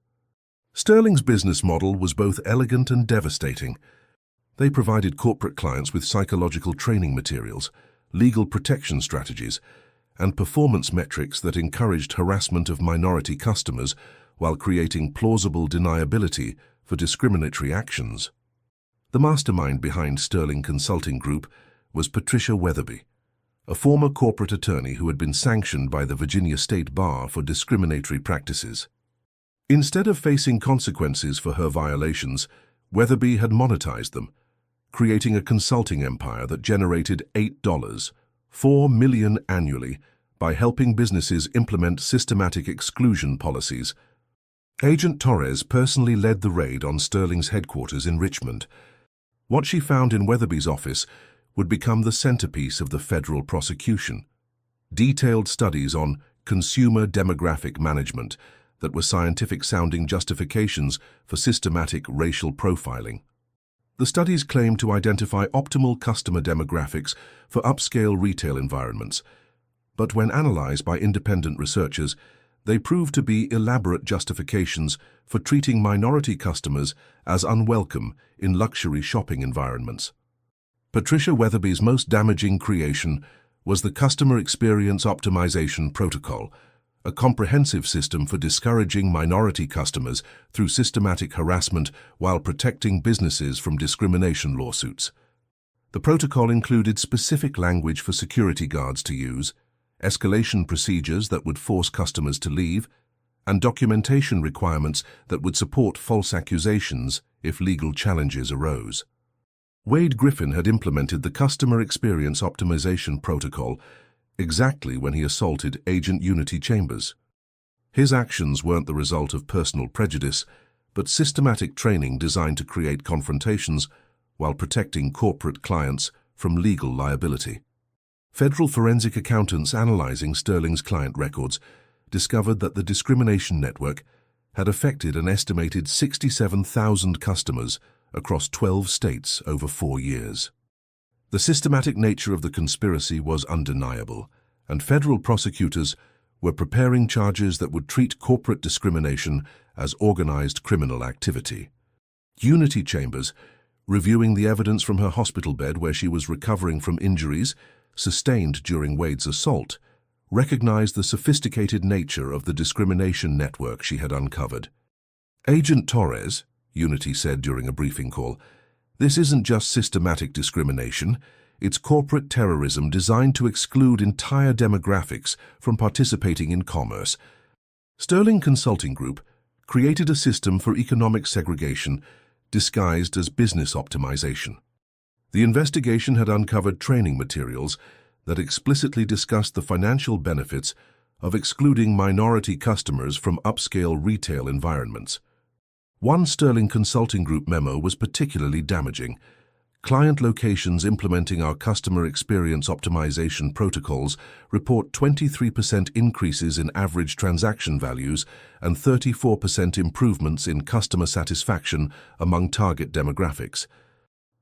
Sterling's business model was both elegant and devastating. They provided corporate clients with psychological training materials, legal protection strategies, and performance metrics that encouraged harassment of minority customers while creating plausible deniability for discriminatory actions. The mastermind behind Sterling Consulting Group was Patricia Weatherby, a former corporate attorney who had been sanctioned by the Virginia State Bar for discriminatory practices. Instead of facing consequences for her violations, Weatherby had monetized them, creating a consulting empire that generated $4 million annually by helping businesses implement systematic exclusion policies. Agent Torres personally led the raid on Sterling's headquarters in Richmond. What she found in Weatherby's office would become the centerpiece of the federal prosecution. Detailed studies on consumer demographic management that were scientific-sounding justifications for systematic racial profiling. The studies claimed to identify optimal customer demographics for upscale retail environments, but when analyzed by independent researchers, they proved to be elaborate justifications for treating minority customers as unwelcome in luxury shopping environments. Patricia Weatherby's most damaging creation was the Customer Experience Optimization Protocol, a comprehensive system for discouraging minority customers through systematic harassment while protecting businesses from discrimination lawsuits. The protocol included specific language for security guards to use, escalation procedures that would force customers to leave, and documentation requirements that would support false accusations if legal challenges arose. Wade Griffin had implemented the Customer Experience Optimization Protocol exactly when he assaulted Agent Unity Chambers. His actions weren't the result of personal prejudice, but systematic training designed to create confrontations while protecting corporate clients from legal liability. Federal forensic accountants analyzing Sterling's client records discovered that the discrimination network had affected an estimated 67,000 customers across 12 states over 4 years. The systematic nature of the conspiracy was undeniable, and federal prosecutors were preparing charges that would treat corporate discrimination as organized criminal activity. Unity Chambers, reviewing the evidence from her hospital bed where she was recovering from injuries sustained during Wade's assault, recognized the sophisticated nature of the discrimination network she had uncovered. "Agent Torres," Unity said during a briefing call, "this isn't just systematic discrimination, it's corporate terrorism designed to exclude entire demographics from participating in commerce." Sterling Consulting Group created a system for economic segregation disguised as business optimization. The investigation had uncovered training materials that explicitly discussed the financial benefits of excluding minority customers from upscale retail environments. One Sterling Consulting Group memo was particularly damaging. Client locations implementing our customer experience optimization protocols report 23% increases in average transaction values and 34% improvements in customer satisfaction among target demographics.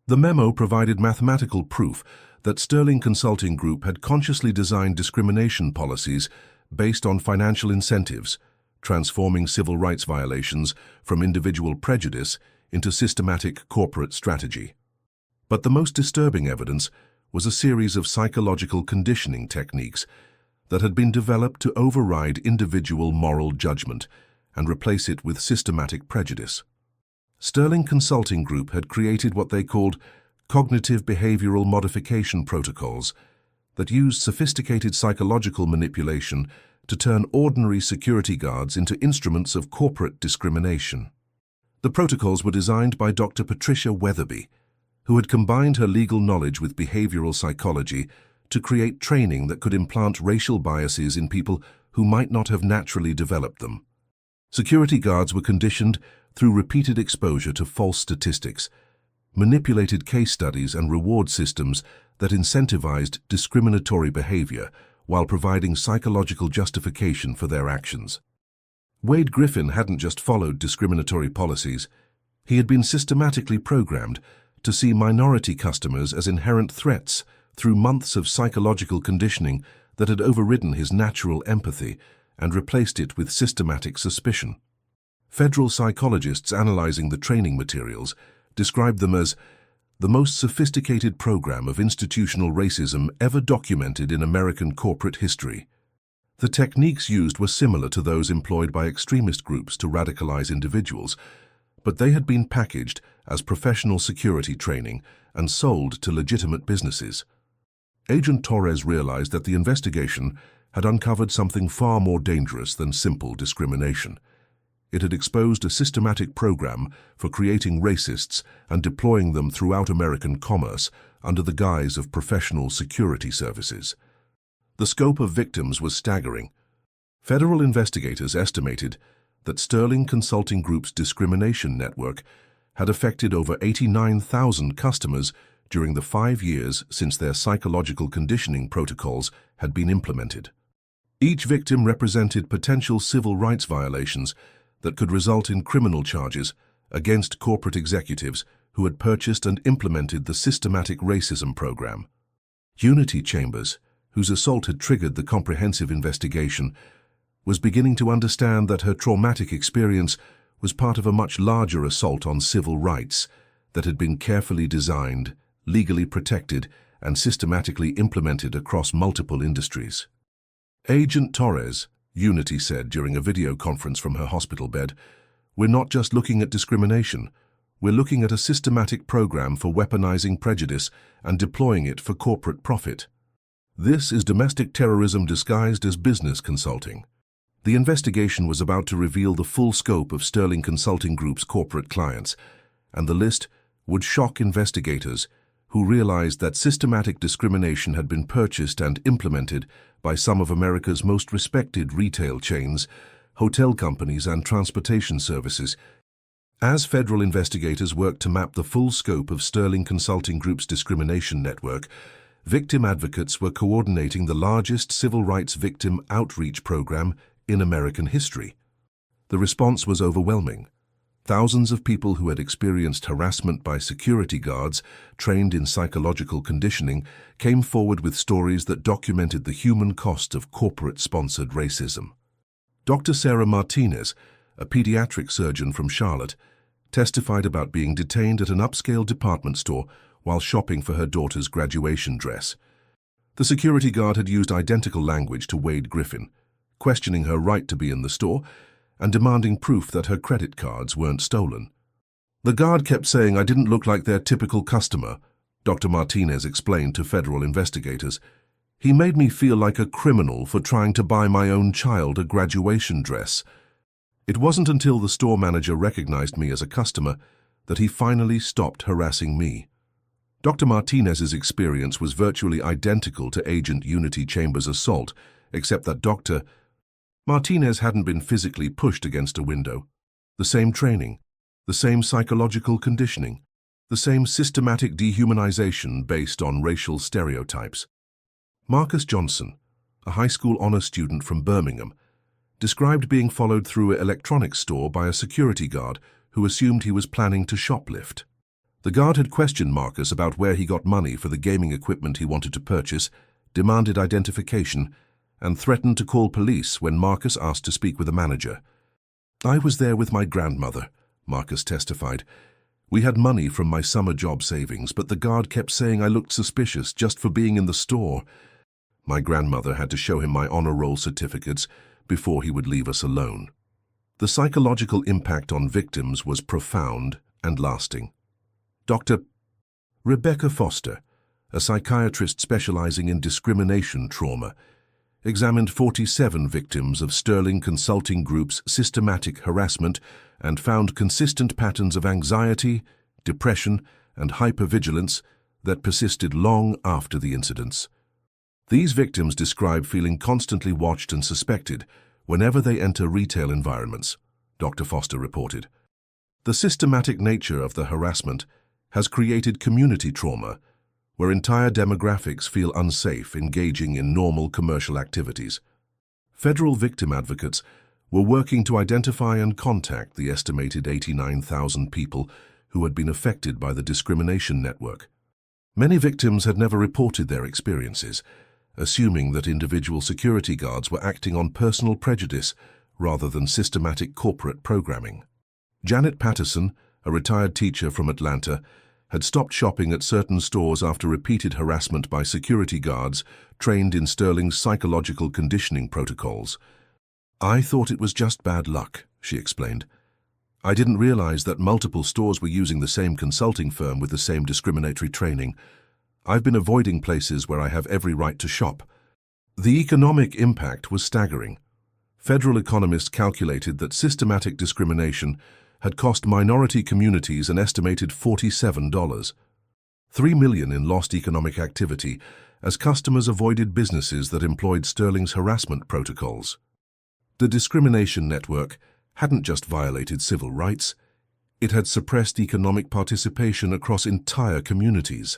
The memo provided mathematical proof that Sterling Consulting Group had consciously designed discrimination policies based on financial incentives, transforming civil rights violations from individual prejudice into systematic corporate strategy. But the most disturbing evidence was a series of psychological conditioning techniques that had been developed to override individual moral judgment and replace it with systematic prejudice. Sterling Consulting Group had created what they called cognitive behavioral modification protocols that used sophisticated psychological manipulation to turn ordinary security guards into instruments of corporate discrimination. The protocols were designed by Dr. Patricia Weatherby, who had combined her legal knowledge with behavioral psychology to create training that could implant racial biases in people who might not have naturally developed them. Security guards were conditioned through repeated exposure to false statistics, manipulated case studies and reward systems that incentivized discriminatory behavior while providing psychological justification for their actions. Wade Griffin hadn't just followed discriminatory policies, he had been systematically programmed to see minority customers as inherent threats through months of psychological conditioning that had overridden his natural empathy and replaced it with systematic suspicion. Federal psychologists analyzing the training materials described them as the most sophisticated program of institutional racism ever documented in American corporate history. The techniques used were similar to those employed by extremist groups to radicalize individuals, but they had been packaged as professional security training and sold to legitimate businesses. Agent Torres realized that the investigation had uncovered something far more dangerous than simple discrimination. It had exposed a systematic program for creating racists and deploying them throughout American commerce under the guise of professional security services. The scope of victims was staggering. Federal investigators estimated that Sterling Consulting Group's discrimination network had affected over 89,000 customers during the 5 years since their psychological conditioning protocols had been implemented. Each victim represented potential civil rights violations that could result in criminal charges against corporate executives who had purchased and implemented the systematic racism program. Unity Chambers, whose assault had triggered the comprehensive investigation, was beginning to understand that her traumatic experience was part of a much larger assault on civil rights that had been carefully designed, legally protected, and systematically implemented across multiple industries. Agent Torres, Unity said during a video conference from her hospital bed, "We're not just looking at discrimination. We're looking at a systematic program for weaponizing prejudice and deploying it for corporate profit. This is domestic terrorism disguised as business consulting." The investigation was about to reveal the full scope of Sterling Consulting Group's corporate clients, and the list would shock investigators who realized that systematic discrimination had been purchased and implemented by some of America's most respected retail chains, hotel companies, and transportation services. As federal investigators worked to map the full scope of Sterling Consulting Group's discrimination network, victim advocates were coordinating the largest civil rights victim outreach program in American history. The response was overwhelming. Thousands of people who had experienced harassment by security guards trained in psychological conditioning came forward with stories that documented the human cost of corporate-sponsored racism. Dr. Sarah Martinez, a pediatric surgeon from Charlotte, testified about being detained at an upscale department store while shopping for her daughter's graduation dress. The security guard had used identical language to Wade Griffin, questioning her right to be in the store and demanding proof that her credit cards weren't stolen. "The guard kept saying I didn't look like their typical customer," Dr. Martinez explained to federal investigators. "He made me feel like a criminal for trying to buy my own child a graduation dress. It wasn't until the store manager recognized me as a customer that he finally stopped harassing me." Dr. Martinez's experience was virtually identical to Agent Unity Chambers' assault, except that Dr. Martinez hadn't been physically pushed against a window. The same training, the same psychological conditioning, the same systematic dehumanization based on racial stereotypes. Marcus Johnson, a high school honor student from Birmingham, described being followed through an electronics store by a security guard who assumed he was planning to shoplift. The guard had questioned Marcus about where he got money for the gaming equipment he wanted to purchase, demanded identification, and threatened to call police when Marcus asked to speak with a manager. "I was there with my grandmother," Marcus testified. "We had money from my summer job savings, but the guard kept saying I looked suspicious just for being in the store. My grandmother had to show him my honor roll certificates before he would leave us alone." The psychological impact on victims was profound and lasting. Dr. Rebecca Foster, a psychiatrist specializing in discrimination trauma, examined 47 victims of Sterling Consulting Group's systematic harassment and found consistent patterns of anxiety, depression, and hypervigilance that persisted long after the incidents. These victims describe feeling constantly watched and suspected whenever they enter retail environments, Dr. Foster reported. The systematic nature of the harassment has created community trauma, where entire demographics feel unsafe engaging in normal commercial activities. Federal victim advocates were working to identify and contact the estimated 89,000 people who had been affected by the discrimination network. Many victims had never reported their experiences, assuming that individual security guards were acting on personal prejudice rather than systematic corporate programming. Janet Patterson, a retired teacher from Atlanta, had stopped shopping at certain stores after repeated harassment by security guards trained in Sterling's psychological conditioning protocols. "I thought it was just bad luck," she explained. "I didn't realize that multiple stores were using the same consulting firm with the same discriminatory training. I've been avoiding places where I have every right to shop." The economic impact was staggering. Federal economists calculated that systematic discrimination had cost minority communities an estimated $47. $3 million in lost economic activity as customers avoided businesses that employed Sterling's harassment protocols. The discrimination network hadn't just violated civil rights, it had suppressed economic participation across entire communities.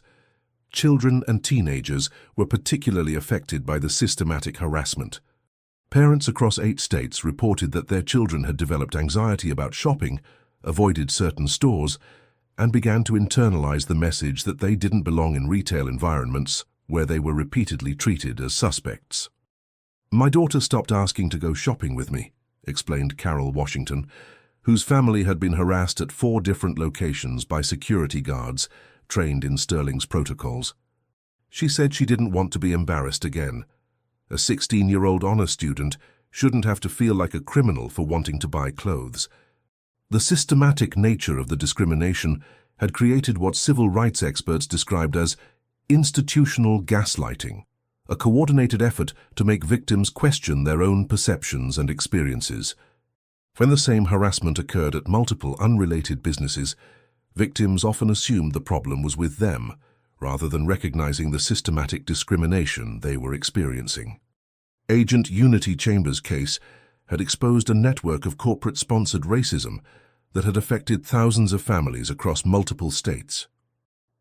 Children and teenagers were particularly affected by the systematic harassment. Parents across 8 states reported that their children had developed anxiety about shopping, avoided certain stores, and began to internalize the message that they didn't belong in retail environments where they were repeatedly treated as suspects. "My daughter stopped asking to go shopping with me," explained Carol Washington, whose family had been harassed at 4 different locations by security guards trained in Sterling's protocols. She said she didn't want to be embarrassed again. A 16-year-old honor student shouldn't have to feel like a criminal for wanting to buy clothes. The systematic nature of the discrimination had created what civil rights experts described as institutional gaslighting, a coordinated effort to make victims question their own perceptions and experiences. When the same harassment occurred at multiple unrelated businesses, victims often assumed the problem was with them, rather than recognizing the systematic discrimination they were experiencing. Agent Unity Chambers' case had exposed a network of corporate-sponsored racism that had affected thousands of families across multiple states.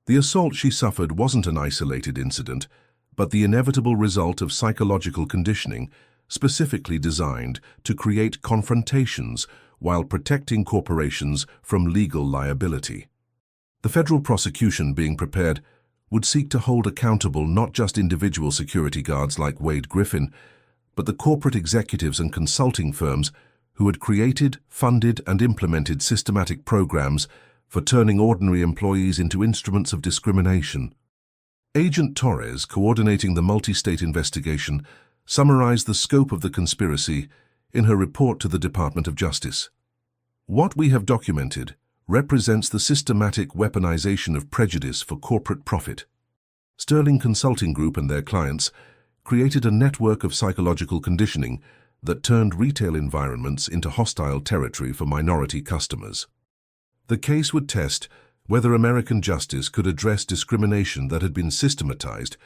The assault she suffered wasn't an isolated incident, but the inevitable result of psychological conditioning specifically designed to create confrontations while protecting corporations from legal liability. The federal prosecution being prepared would seek to hold accountable not just individual security guards like Wade Griffin, but the corporate executives and consulting firms who had created, funded, and implemented systematic programs for turning ordinary employees into instruments of discrimination. Agent Torres, coordinating the multi-state investigation, summarized the scope of the conspiracy in her report to the Department of Justice. "What we have documented represents the systematic weaponization of prejudice for corporate profit. Sterling Consulting Group and their clients created a network of psychological conditioning that turned retail environments into hostile territory for minority customers. The case would test whether American justice could address discrimination that had been systematized,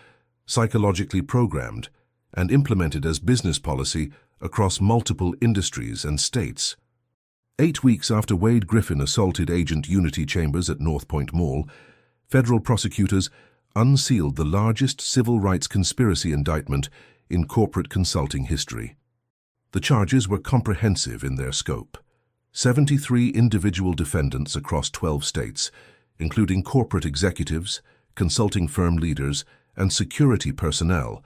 psychologically programmed, and implemented as business policy across multiple industries and states." 8 weeks after Wade Griffin assaulted Agent Unity Chambers at North Point Mall, federal prosecutors unsealed the largest civil rights conspiracy indictment in corporate consulting history. The charges were comprehensive in their scope. 73 individual defendants across 12 states, including corporate executives, consulting firm leaders, and security personnel,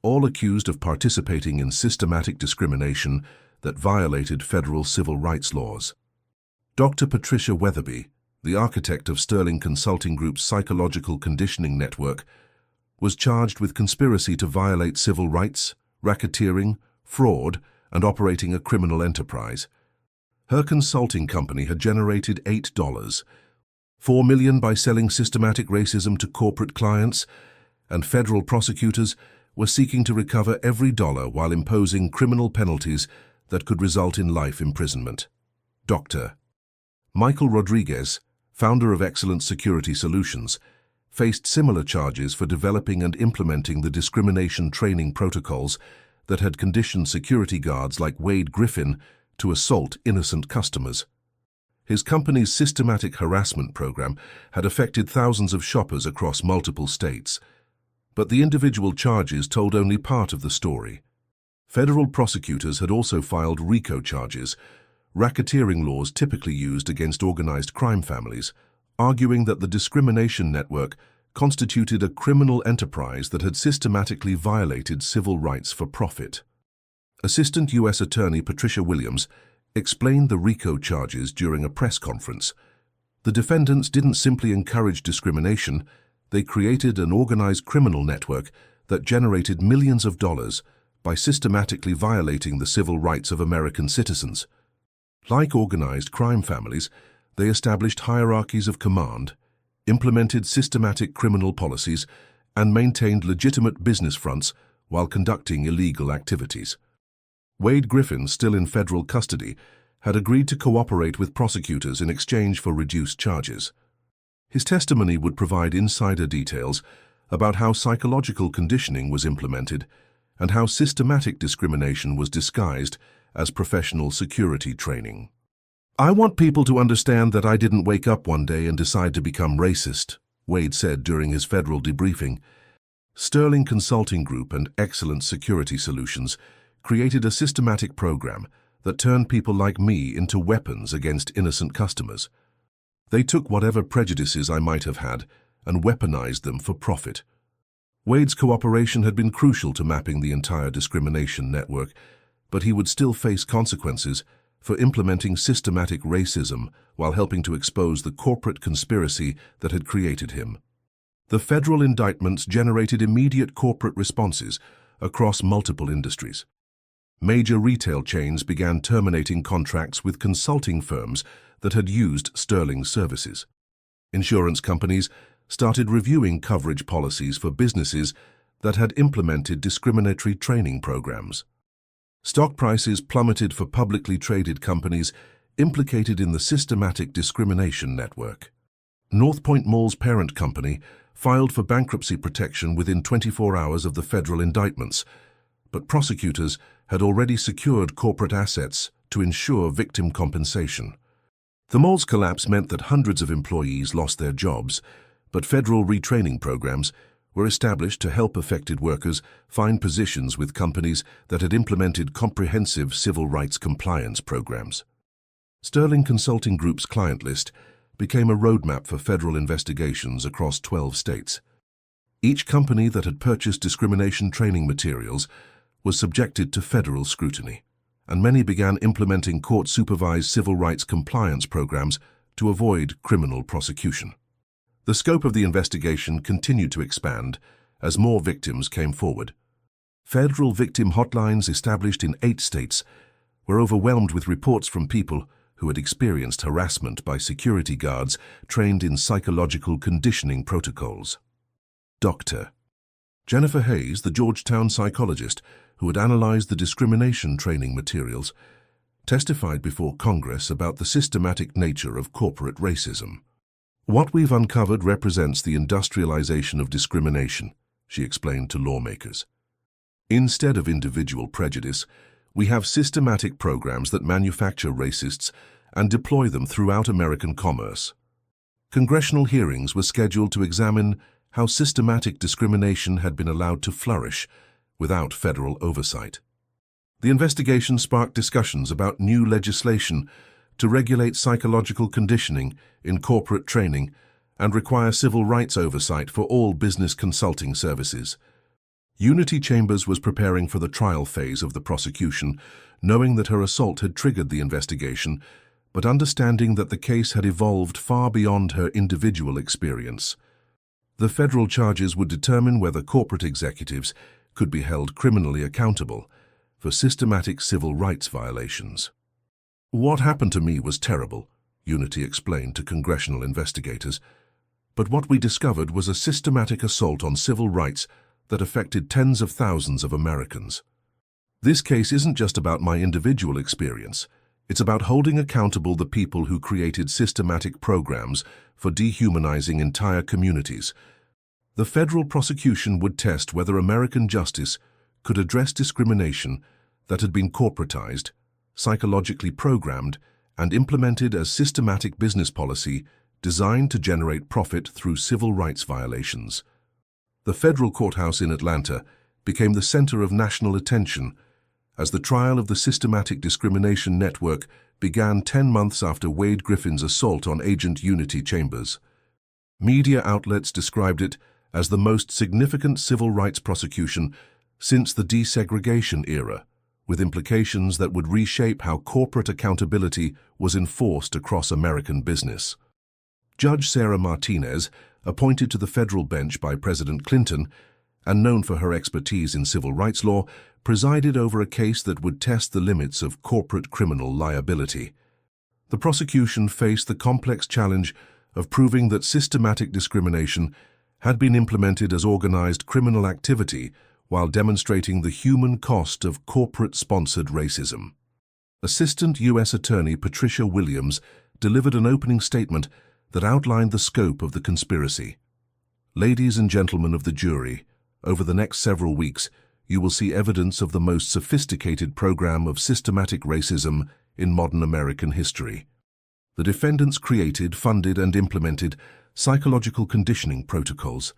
all accused of participating in systematic discrimination that violated federal civil rights laws. Dr. Patricia Weatherby, the architect of Sterling Consulting Group's psychological conditioning network, was charged with conspiracy to violate civil rights, racketeering, fraud, and operating a criminal enterprise. Her consulting company had generated $4 million by selling systematic racism to corporate clients, and federal prosecutors were seeking to recover every dollar while imposing criminal penalties that could result in life imprisonment. Dr. Michael Rodriguez, founder of Excellent Security Solutions, faced similar charges for developing and implementing the discrimination training protocols that had conditioned security guards like Wade Griffin to assault innocent customers. His company's systematic harassment program had affected thousands of shoppers across multiple states, but the individual charges told only part of the story. Federal prosecutors had also filed RICO charges, racketeering laws typically used against organized crime families, arguing that the discrimination network constituted a criminal enterprise that had systematically violated civil rights for profit. Assistant U.S. Attorney Patricia Williams explained the RICO charges during a press conference. The defendants didn't simply encourage discrimination, they created an organized criminal network that generated millions of dollars by systematically violating the civil rights of American citizens. Like organized crime families, they established hierarchies of command, implemented systematic criminal policies, and maintained legitimate business fronts while conducting illegal activities. Wade Griffin, still in federal custody, had agreed to cooperate with prosecutors in exchange for reduced charges. His testimony would provide insider details about how psychological conditioning was implemented and how systematic discrimination was disguised as professional security training. "I want people to understand that I didn't wake up one day and decide to become racist," Wade said during his federal debriefing. Sterling Consulting Group and Excellent Security Solutions created a systematic program that turned people like me into weapons against innocent customers. They took whatever prejudices I might have had and weaponized them for profit. Wade's cooperation had been crucial to mapping the entire discrimination network, but he would still face consequences for implementing systematic racism while helping to expose the corporate conspiracy that had created him. The federal indictments generated immediate corporate responses across multiple industries. Major retail chains began terminating contracts with consulting firms that had used Sterling's services. Insurance companies started reviewing coverage policies for businesses that had implemented discriminatory training programs. Stock prices plummeted for publicly traded companies implicated in the systematic discrimination network. Northpoint Mall's parent company filed for bankruptcy protection within 24 hours of the federal indictments, but prosecutors had already secured corporate assets to ensure victim compensation. The mall's collapse meant that hundreds of employees lost their jobs, but federal retraining programs were established to help affected workers find positions with companies that had implemented comprehensive civil rights compliance programs. Sterling Consulting Group's client list became a roadmap for federal investigations across 12 states. Each company that had purchased discrimination training materials was subjected to federal scrutiny, and many began implementing court-supervised civil rights compliance programs to avoid criminal prosecution. The scope of the investigation continued to expand as more victims came forward. Federal victim hotlines established in 8 states were overwhelmed with reports from people who had experienced harassment by security guards trained in psychological conditioning protocols. Dr. Jennifer Hayes, the Georgetown psychologist who had analyzed the discrimination training materials, testified before Congress about the systematic nature of corporate racism. "What we've uncovered represents the industrialization of discrimination," she explained to lawmakers. "Instead of individual prejudice, we have systematic programs that manufacture racists and deploy them throughout American commerce." Congressional hearings were scheduled to examine how systematic discrimination had been allowed to flourish without federal oversight. The investigation sparked discussions about new legislation to regulate psychological conditioning in corporate training and require civil rights oversight for all business consulting services. Unity Chambers was preparing for the trial phase of the prosecution, knowing that her assault had triggered the investigation, but understanding that the case had evolved far beyond her individual experience. The federal charges would determine whether corporate executives could be held criminally accountable for systematic civil rights violations. "What happened to me was terrible," Unity explained to congressional investigators, "but what we discovered was a systematic assault on civil rights that affected tens of thousands of Americans. This case isn't just about my individual experience. It's about holding accountable the people who created systematic programs for dehumanizing entire communities." The federal prosecution would test whether American justice could address discrimination that had been corporatized, psychologically programmed, and implemented as systematic business policy designed to generate profit through civil rights violations. The federal courthouse in Atlanta became the center of national attention as the trial of the systematic discrimination network began 10 months after Wade Griffin's assault on Agent Unity Chambers. Media outlets described it as the most significant civil rights prosecution since the desegregation era, with implications that would reshape how corporate accountability was enforced across American business. Judge Sarah Martinez, appointed to the federal bench by President Clinton, and known for her expertise in civil rights law, presided over a case that would test the limits of corporate criminal liability. The prosecution faced the complex challenge of proving that systematic discrimination had been implemented as organized criminal activity while demonstrating the human cost of corporate-sponsored racism. Assistant U.S. Attorney Patricia Williams delivered an opening statement that outlined the scope of the conspiracy. "Ladies and gentlemen of the jury, over the next several weeks, you will see evidence of the most sophisticated program of systematic racism in modern American history. The defendants created, funded, and implemented psychological conditioning protocols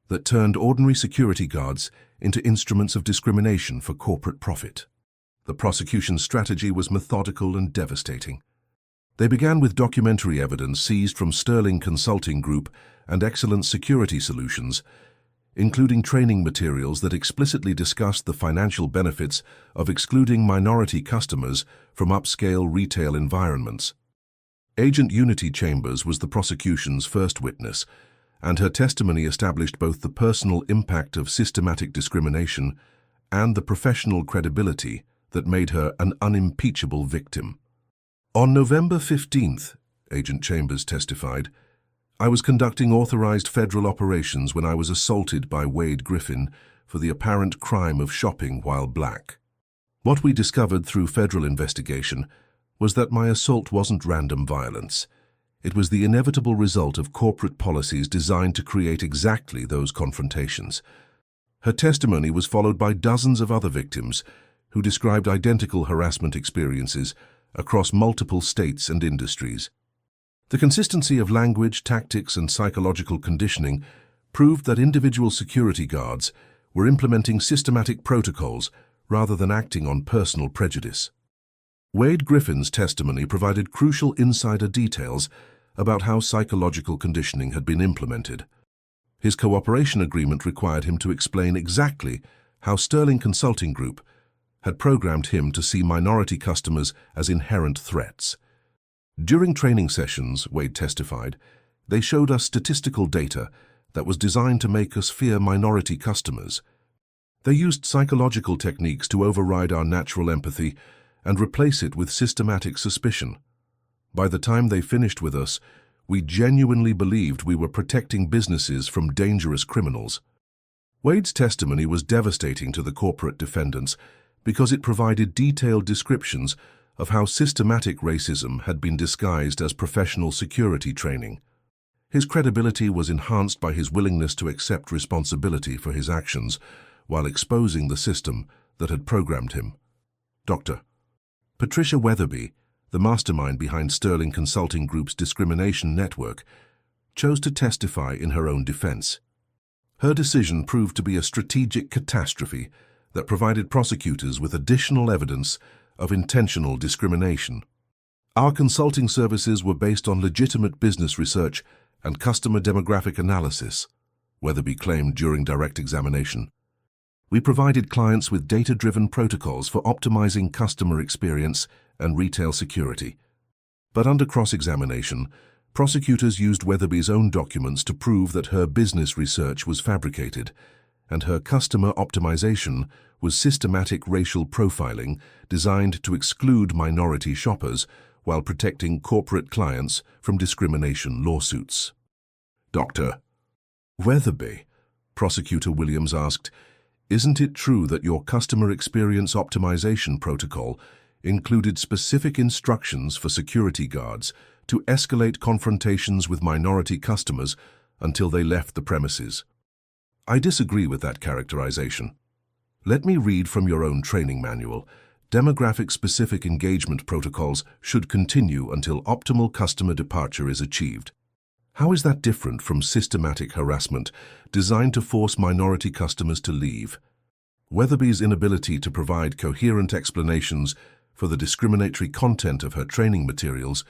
that turned ordinary security guards into instruments of discrimination for corporate profit. The prosecution's strategy was methodical and devastating. They began with documentary evidence seized from Sterling Consulting Group and Excellence Security Solutions, including training materials that explicitly discussed the financial benefits of excluding minority customers from upscale retail environments. Agent Unity Chambers was the prosecution's first witness, and her testimony established both the personal impact of systematic discrimination and the professional credibility that made her an unimpeachable victim. On November 15th, Agent Chambers testified, "I was conducting authorized federal operations when I was assaulted by Wade Griffin for the apparent crime of shopping while black. What we discovered through federal investigation was that my assault wasn't random violence. It was the inevitable result of corporate policies designed to create exactly those confrontations." Her testimony was followed by dozens of other victims who described identical harassment experiences across multiple states and industries. The consistency of language, tactics, and psychological conditioning proved that individual security guards were implementing systematic protocols rather than acting on personal prejudice. Wade Griffin's testimony provided crucial insider details about how psychological conditioning had been implemented. His cooperation agreement required him to explain exactly how Sterling Consulting Group had programmed him to see minority customers as inherent threats. During training sessions, Wade testified, they showed us statistical data that was designed to make us fear minority customers. They used psychological techniques to override our natural empathy and replace it with systematic suspicion. By the time they finished with us, we genuinely believed we were protecting businesses from dangerous criminals. Wade's testimony was devastating to the corporate defendants because it provided detailed descriptions of how systematic racism had been disguised as professional security training. His credibility was enhanced by his willingness to accept responsibility for his actions while exposing the system that had programmed him. Dr. Patricia Weatherby, the mastermind behind Sterling Consulting Group's discrimination network, chose to testify in her own defense. Her decision proved to be a strategic catastrophe that provided prosecutors with additional evidence of intentional discrimination. "Our consulting services were based on legitimate business research and customer demographic analysis," Weatherby claimed during direct examination. "We provided clients with data-driven protocols for optimizing customer experience and retail security." But under cross-examination, prosecutors used Weatherby's own documents to prove that her business research was fabricated, and her customer optimization was systematic racial profiling designed to exclude minority shoppers while protecting corporate clients from discrimination lawsuits. "Dr. Weatherby," Prosecutor Williams asked, "isn't it true that your customer experience optimization protocol included specific instructions for security guards to escalate confrontations with minority customers until they left the premises?" "I disagree with that characterization. Let me read from your own training manual. Demographic-specific engagement protocols should continue until optimal customer departure is achieved." How is that different from systematic harassment designed to force minority customers to leave? Weatherby's inability to provide coherent explanations for the discriminatory content of her training materials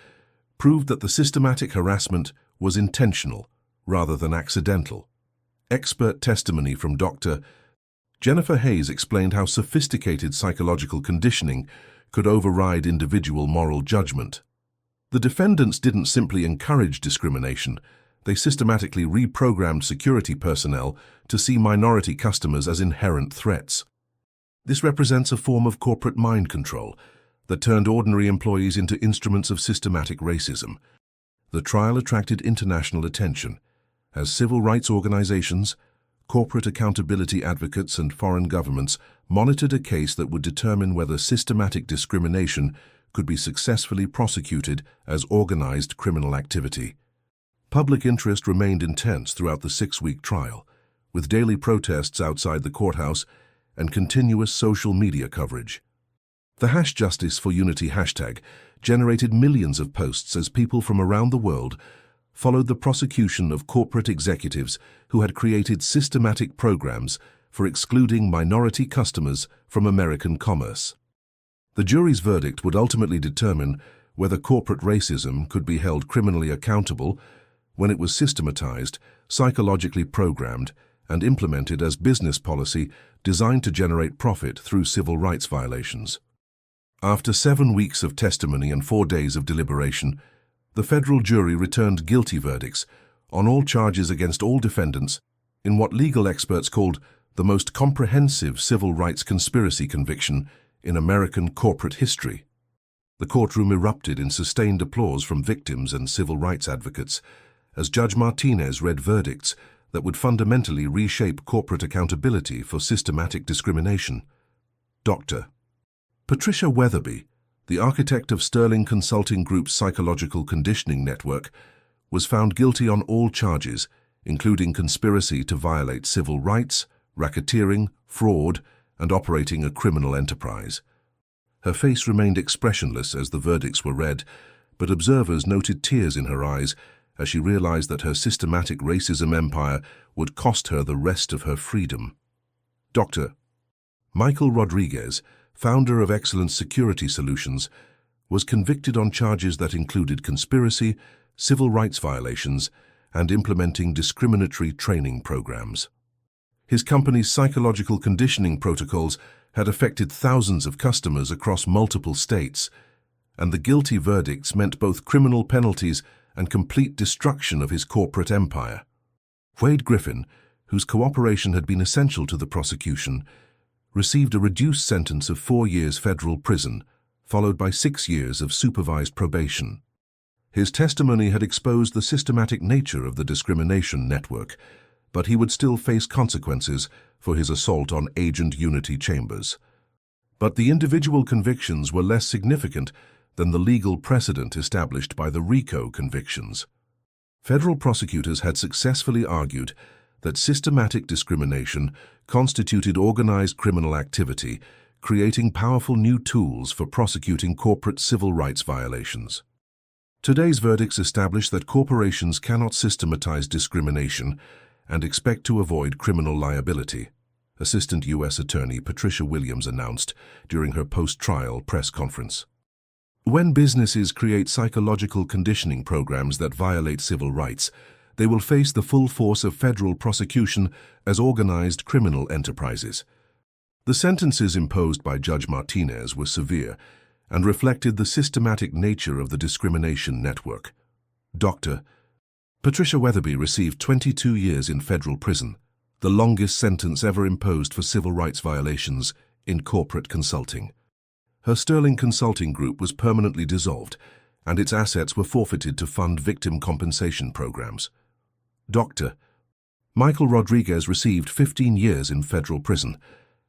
proved that the systematic harassment was intentional rather than accidental. Expert testimony from Dr. Jennifer Hayes explained how sophisticated psychological conditioning could override individual moral judgment. The defendants didn't simply encourage discrimination, they systematically reprogrammed security personnel to see minority customers as inherent threats. This represents a form of corporate mind control that turned ordinary employees into instruments of systematic racism. The trial attracted international attention as civil rights organizations, corporate accountability advocates, and foreign governments monitored a case that would determine whether systematic discrimination could be successfully prosecuted as organized criminal activity. Public interest remained intense throughout the 6-week trial, with daily protests outside the courthouse and continuous social media coverage. The #JusticeForUnity hashtag generated millions of posts as people from around the world followed the prosecution of corporate executives who had created systematic programs for excluding minority customers from American commerce. The jury's verdict would ultimately determine whether corporate racism could be held criminally accountable when it was systematized, psychologically programmed, and implemented as business policy designed to generate profit through civil rights violations. After 7 weeks of testimony and 4 days of deliberation, the federal jury returned guilty verdicts on all charges against all defendants in what legal experts called the most comprehensive civil rights conspiracy conviction in American corporate history. The courtroom erupted in sustained applause from victims and civil rights advocates as Judge Martinez read verdicts that would fundamentally reshape corporate accountability for systematic discrimination. Dr. Patricia Weatherby, the architect of Sterling Consulting Group's psychological conditioning network, was found guilty on all charges, including conspiracy to violate civil rights, racketeering, fraud, and operating a criminal enterprise. Her face remained expressionless as the verdicts were read, but observers noted tears in her eyes as she realized that her systematic racism empire would cost her the rest of her freedom. Dr. Michael Rodriguez, founder of Excellence Security Solutions, was convicted on charges that included conspiracy, civil rights violations, and implementing discriminatory training programs. His company's psychological conditioning protocols had affected thousands of customers across multiple states, and the guilty verdicts meant both criminal penalties and complete destruction of his corporate empire. Wade Griffin, whose cooperation had been essential to the prosecution, received a reduced sentence of 4 years federal prison, followed by 6 years of supervised probation. His testimony had exposed the systematic nature of the discrimination network, but he would still face consequences for his assault on Agent Unity Chambers. But the individual convictions were less significant than the legal precedent established by the RICO convictions. Federal prosecutors had successfully argued that systematic discrimination constituted organized criminal activity, creating powerful new tools for prosecuting corporate civil rights violations. Today's verdicts establish that corporations cannot systematize discrimination and expect to avoid criminal liability, Assistant U.S. Attorney Patricia Williams announced during her post-trial press conference. When businesses create psychological conditioning programs that violate civil rights, they will face the full force of federal prosecution as organized criminal enterprises. The sentences imposed by Judge Martinez were severe and reflected the systematic nature of the discrimination network. Dr. Patricia Weatherby received 22 years in federal prison, the longest sentence ever imposed for civil rights violations in corporate consulting. Her Sterling Consulting Group was permanently dissolved, and its assets were forfeited to fund victim compensation programs. Dr. Michael Rodriguez received 15 years in federal prison,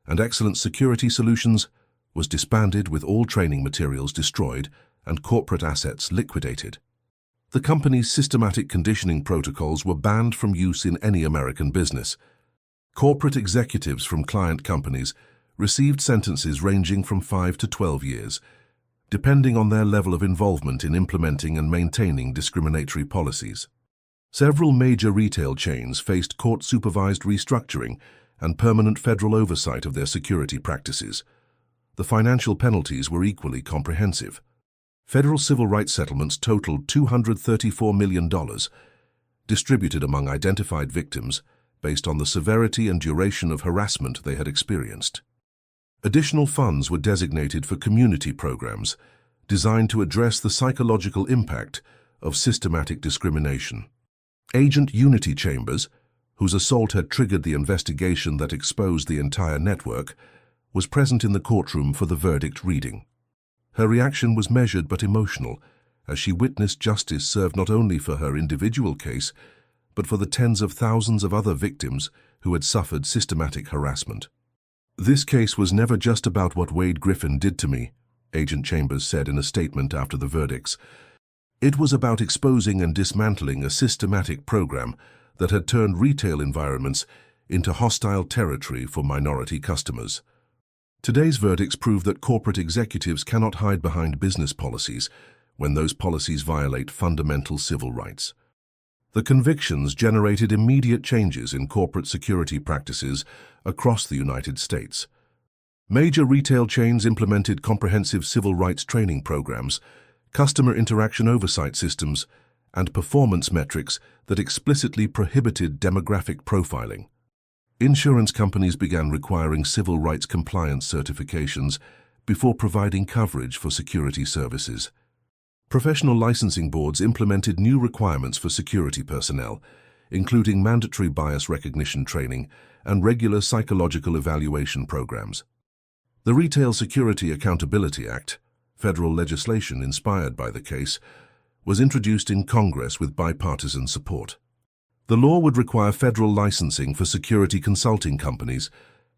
and Excellence Security Solutions was disbanded with all training materials destroyed and corporate assets liquidated. The company's systematic conditioning protocols were banned from use in any American business. Corporate executives from client companies received sentences ranging from 5 to 12 years, depending on their level of involvement in implementing and maintaining discriminatory policies. Several major retail chains faced court-supervised restructuring and permanent federal oversight of their security practices. The financial penalties were equally comprehensive. Federal civil rights settlements totaled $234 million, distributed among identified victims based on the severity and duration of harassment they had experienced. Additional funds were designated for community programs designed to address the psychological impact of systematic discrimination. Agent Unity Chambers, whose assault had triggered the investigation that exposed the entire network, was present in the courtroom for the verdict reading. Her reaction was measured but emotional, as she witnessed justice served not only for her individual case, but for the tens of thousands of other victims who had suffered systematic harassment. "This case was never just about what Wade Griffin did to me," Agent Chambers said in a statement after the verdicts. "It was about exposing and dismantling a systematic program that had turned retail environments into hostile territory for minority customers. Today's verdicts prove that corporate executives cannot hide behind business policies when those policies violate fundamental civil rights. The convictions generated immediate changes in corporate security practices across the United States. Major retail chains implemented comprehensive civil rights training programs, customer interaction oversight systems, and performance metrics that explicitly prohibited demographic profiling. Insurance companies began requiring civil rights compliance certifications before providing coverage for security services. Professional licensing boards implemented new requirements for security personnel, including mandatory bias recognition training and regular psychological evaluation programs. The Retail Security Accountability Act, federal legislation inspired by the case, was introduced in Congress with bipartisan support. The law would require federal licensing for security consulting companies,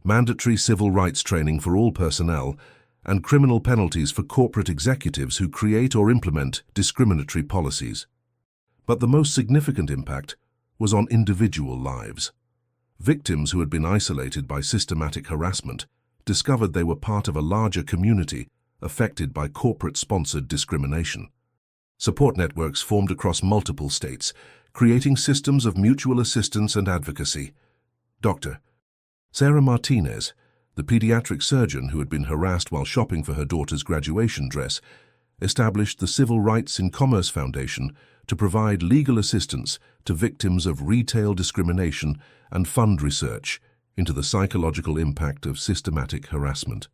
mandatory civil rights training for all personnel, and criminal penalties for corporate executives who create or implement discriminatory policies. But the most significant impact was on individual lives. Victims who had been isolated by systematic harassment discovered they were part of a larger community affected by corporate-sponsored discrimination. Support networks formed across multiple states, creating systems of mutual assistance and advocacy. Dr. Sarah Martinez, the pediatric surgeon who had been harassed while shopping for her daughter's graduation dress, established the Civil Rights in Commerce Foundation to provide legal assistance to victims of retail discrimination and fund research into the psychological impact of systematic harassment.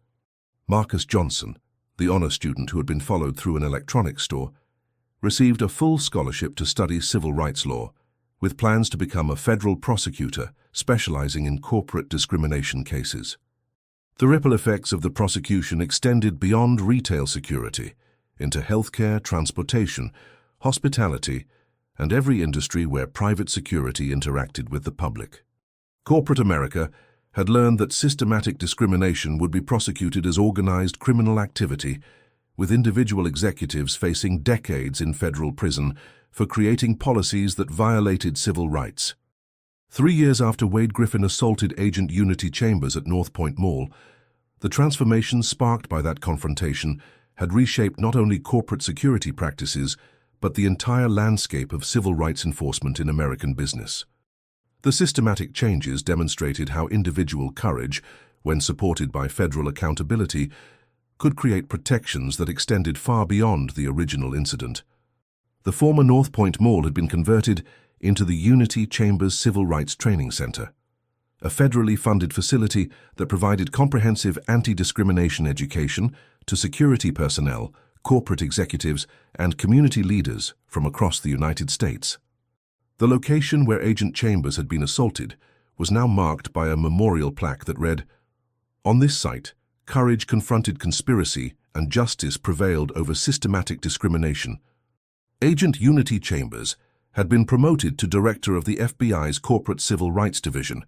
Marcus Johnson, the honor student who had been followed through an electronics store, received a full scholarship to study civil rights law, with plans to become a federal prosecutor specializing in corporate discrimination cases. The ripple effects of the prosecution extended beyond retail security into healthcare, transportation, hospitality, and every industry where private security interacted with the public. Corporate America had learned that systematic discrimination would be prosecuted as organized criminal activity, with individual executives facing decades in federal prison for creating policies that violated civil rights. 3 years after Wade Griffin assaulted Agent Unity Chambers at North Point Mall, the transformation sparked by that confrontation had reshaped not only corporate security practices, but the entire landscape of civil rights enforcement in American business. The systematic changes demonstrated how individual courage, when supported by federal accountability, could create protections that extended far beyond the original incident. The former North Point Mall had been converted into the Unity Chambers Civil Rights Training Center, a federally funded facility that provided comprehensive anti-discrimination education to security personnel, corporate executives, and community leaders from across the United States. The location where Agent Chambers had been assaulted was now marked by a memorial plaque that read, "On this site, courage confronted conspiracy and justice prevailed over systematic discrimination." Agent Unity Chambers had been promoted to director of the FBI's Corporate Civil Rights Division,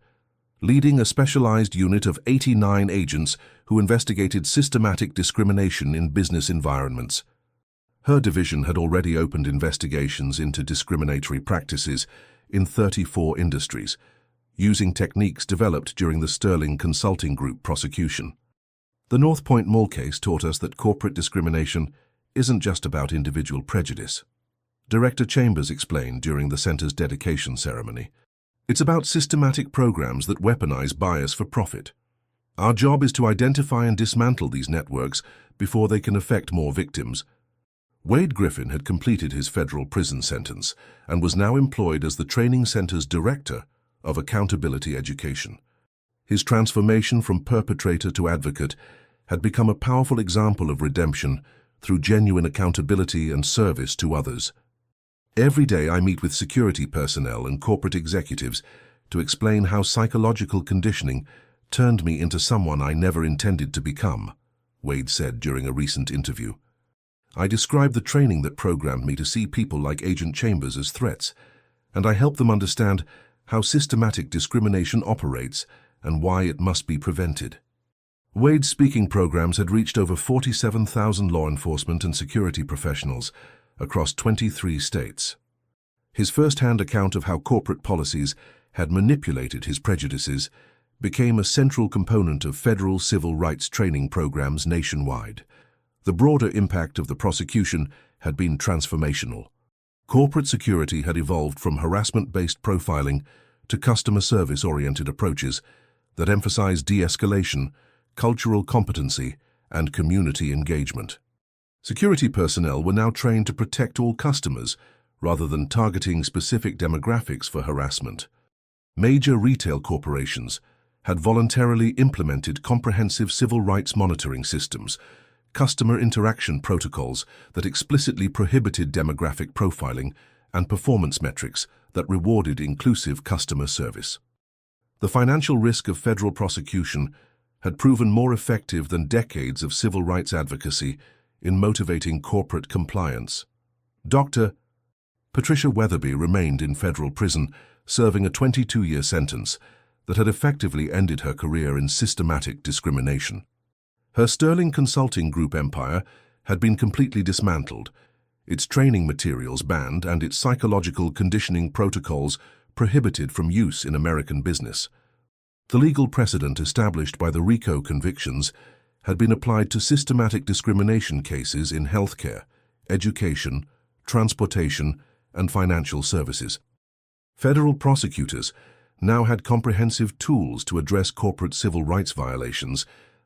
leading a specialized unit of 89 agents who investigated systematic discrimination in business environments. Her division had already opened investigations into discriminatory practices in 34 industries, using techniques developed during the Sterling Consulting Group prosecution. The North Point Mall case taught us that corporate discrimination isn't just about individual prejudice. Director Chambers explained during the center's dedication ceremony. It's about systematic programs that weaponize bias for profit. Our job is to identify and dismantle these networks before they can affect more victims. Wade Griffin had completed his federal prison sentence and was now employed as the training center's director of accountability education. His transformation from perpetrator to advocate had become a powerful example of redemption through genuine accountability and service to others. Every day I meet with security personnel and corporate executives to explain how psychological conditioning turned me into someone I never intended to become, Wade said during a recent interview. I described the training that programmed me to see people like Agent Chambers as threats, and I help them understand how systematic discrimination operates and why it must be prevented. Wade's speaking programs had reached over 47,000 law enforcement and security professionals across 23 states. His first-hand account of how corporate policies had manipulated his prejudices, became a central component of federal civil rights training programs nationwide. The broader impact of the prosecution had been transformational. Corporate security had evolved from harassment-based profiling to customer service-oriented approaches that emphasized de-escalation, cultural competency, and community engagement. Security personnel were now trained to protect all customers rather than targeting specific demographics for harassment. Major retail corporations had voluntarily implemented comprehensive civil rights monitoring systems, customer interaction protocols that explicitly prohibited demographic profiling, and performance metrics that rewarded inclusive customer service. The financial risk of federal prosecution had proven more effective than decades of civil rights advocacy in motivating corporate compliance. Dr. Patricia Weatherby remained in federal prison, serving a 22-year sentence that had effectively ended her career in systematic discrimination. Her Sterling Consulting Group empire had been completely dismantled, its training materials banned and its psychological conditioning protocols prohibited from use in American business. The legal precedent established by the RICO convictions had been applied to systematic discrimination cases in healthcare, education, transportation, and financial services. Federal prosecutors now had comprehensive tools to address corporate civil rights violations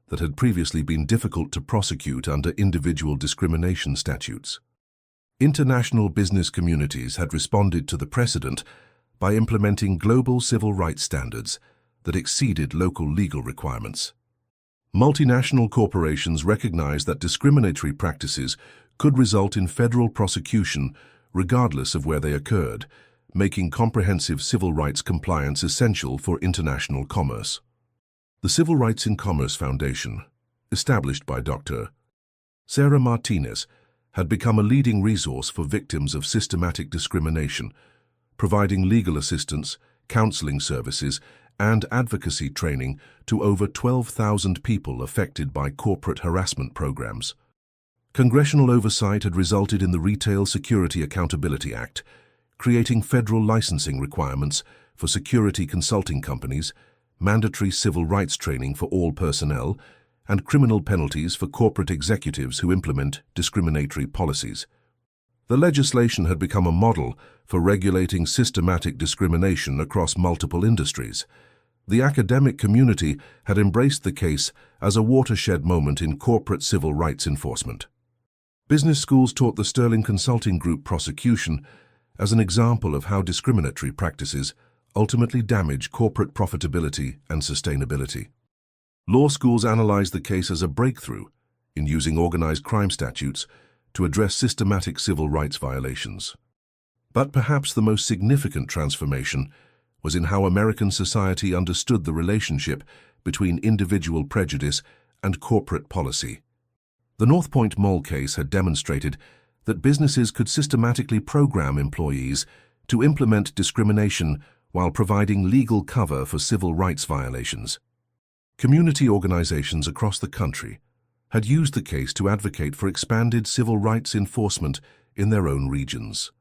that had previously been difficult to prosecute under individual discrimination statutes. International business communities had responded to the precedent by implementing global civil rights standards that exceeded local legal requirements. Multinational corporations recognized that discriminatory practices could result in federal prosecution regardless of where they occurred, making comprehensive civil rights compliance essential for international commerce. The Civil Rights in Commerce Foundation, established by Dr. Sarah Martinez, had become a leading resource for victims of systematic discrimination, providing legal assistance, counseling services, and advocacy training to over 12,000 people affected by corporate harassment programs. Congressional oversight had resulted in the Retail Security Accountability Act, creating federal licensing requirements for security consulting companies, mandatory civil rights training for all personnel, and criminal penalties for corporate executives who implement discriminatory policies. The legislation had become a model for regulating systematic discrimination across multiple industries. The academic community had embraced the case as a watershed moment in corporate civil rights enforcement. Business schools taught the Sterling Consulting Group prosecution as an example of how discriminatory practices ultimately damage corporate profitability and sustainability. Law schools analyzed the case as a breakthrough in using organized crime statutes to address systematic civil rights violations. But perhaps the most significant transformation was in how American society understood the relationship between individual prejudice and corporate policy. The North Point Mall case had demonstrated that businesses could systematically program employees to implement discrimination while providing legal cover for civil rights violations. Community organizations across the country had used the case to advocate for expanded civil rights enforcement in their own regions.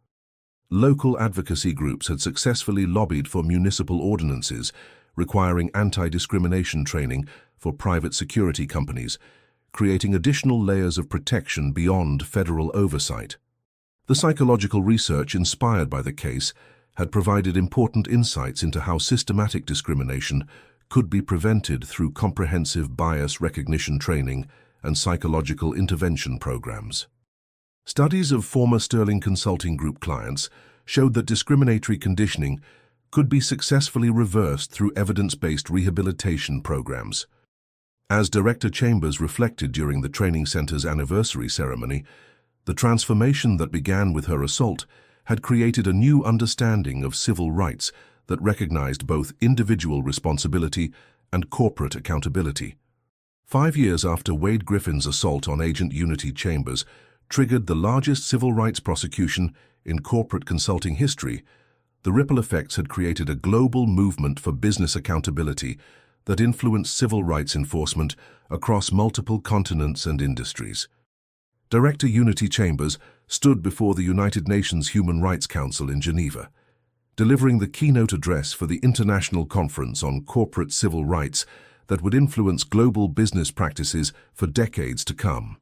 Local advocacy groups had successfully lobbied for municipal ordinances requiring anti-discrimination training for private security companies, creating additional layers of protection beyond federal oversight. The psychological research inspired by the case had provided important insights into how systematic discrimination could be prevented through comprehensive bias recognition training and psychological intervention programs. Studies of former Sterling Consulting Group clients showed that discriminatory conditioning could be successfully reversed through evidence-based rehabilitation programs. As Director Chambers reflected during the training center's anniversary ceremony, the transformation that began with her assault had created a new understanding of civil rights that recognized both individual responsibility and corporate accountability. 5 years after Wade Griffin's assault on Agent Unity Chambers triggered the largest civil rights prosecution in corporate consulting history, the ripple effects had created a global movement for business accountability that influenced civil rights enforcement across multiple continents and industries. Director Unity Chambers stood before the United Nations Human Rights Council in Geneva. delivering the keynote address for the International Conference on Corporate Civil Rights that would influence global business practices for decades to come.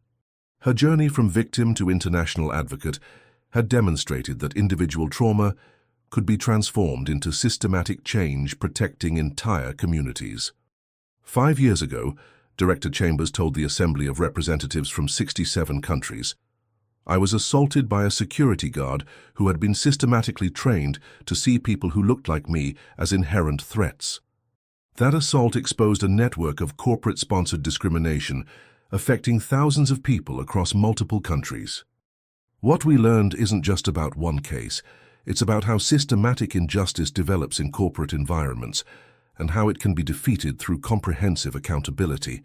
Her journey from victim to international advocate had demonstrated that individual trauma could be transformed into systematic change protecting entire communities. 5 years ago, Director Chambers told the Assembly of Representatives from 67 countries, "I was assaulted by a security guard who had been systematically trained to see people who looked like me as inherent threats." That assault exposed a network of corporate-sponsored discrimination affecting thousands of people across multiple countries. What we learned isn't just about one case, it's about how systematic injustice develops in corporate environments and how it can be defeated through comprehensive accountability.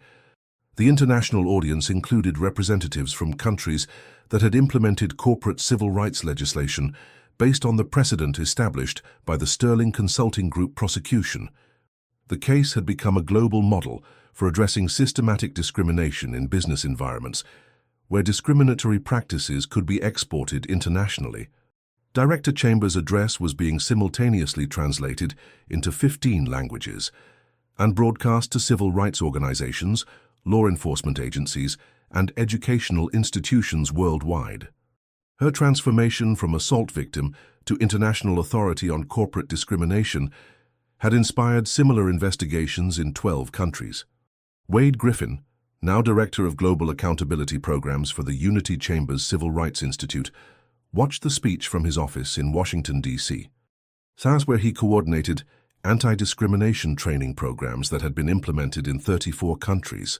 The international audience included representatives from countries that had implemented corporate civil rights legislation based on the precedent established by the Sterling Consulting Group prosecution. The case had become a global model for addressing systematic discrimination in business environments, where discriminatory practices could be exported internationally. Director Chambers' address was being simultaneously translated into 15 languages and broadcast to civil rights organizations, law enforcement agencies, and educational institutions worldwide. Her transformation from assault victim to International Authority on Corporate Discrimination had inspired similar investigations in 12 countries. Wade Griffin, now Director of Global Accountability Programs for the Unity Chambers Civil Rights Institute, watched the speech from his office in Washington, D.C. That's where he coordinated anti-discrimination training programs that had been implemented in 34 countries.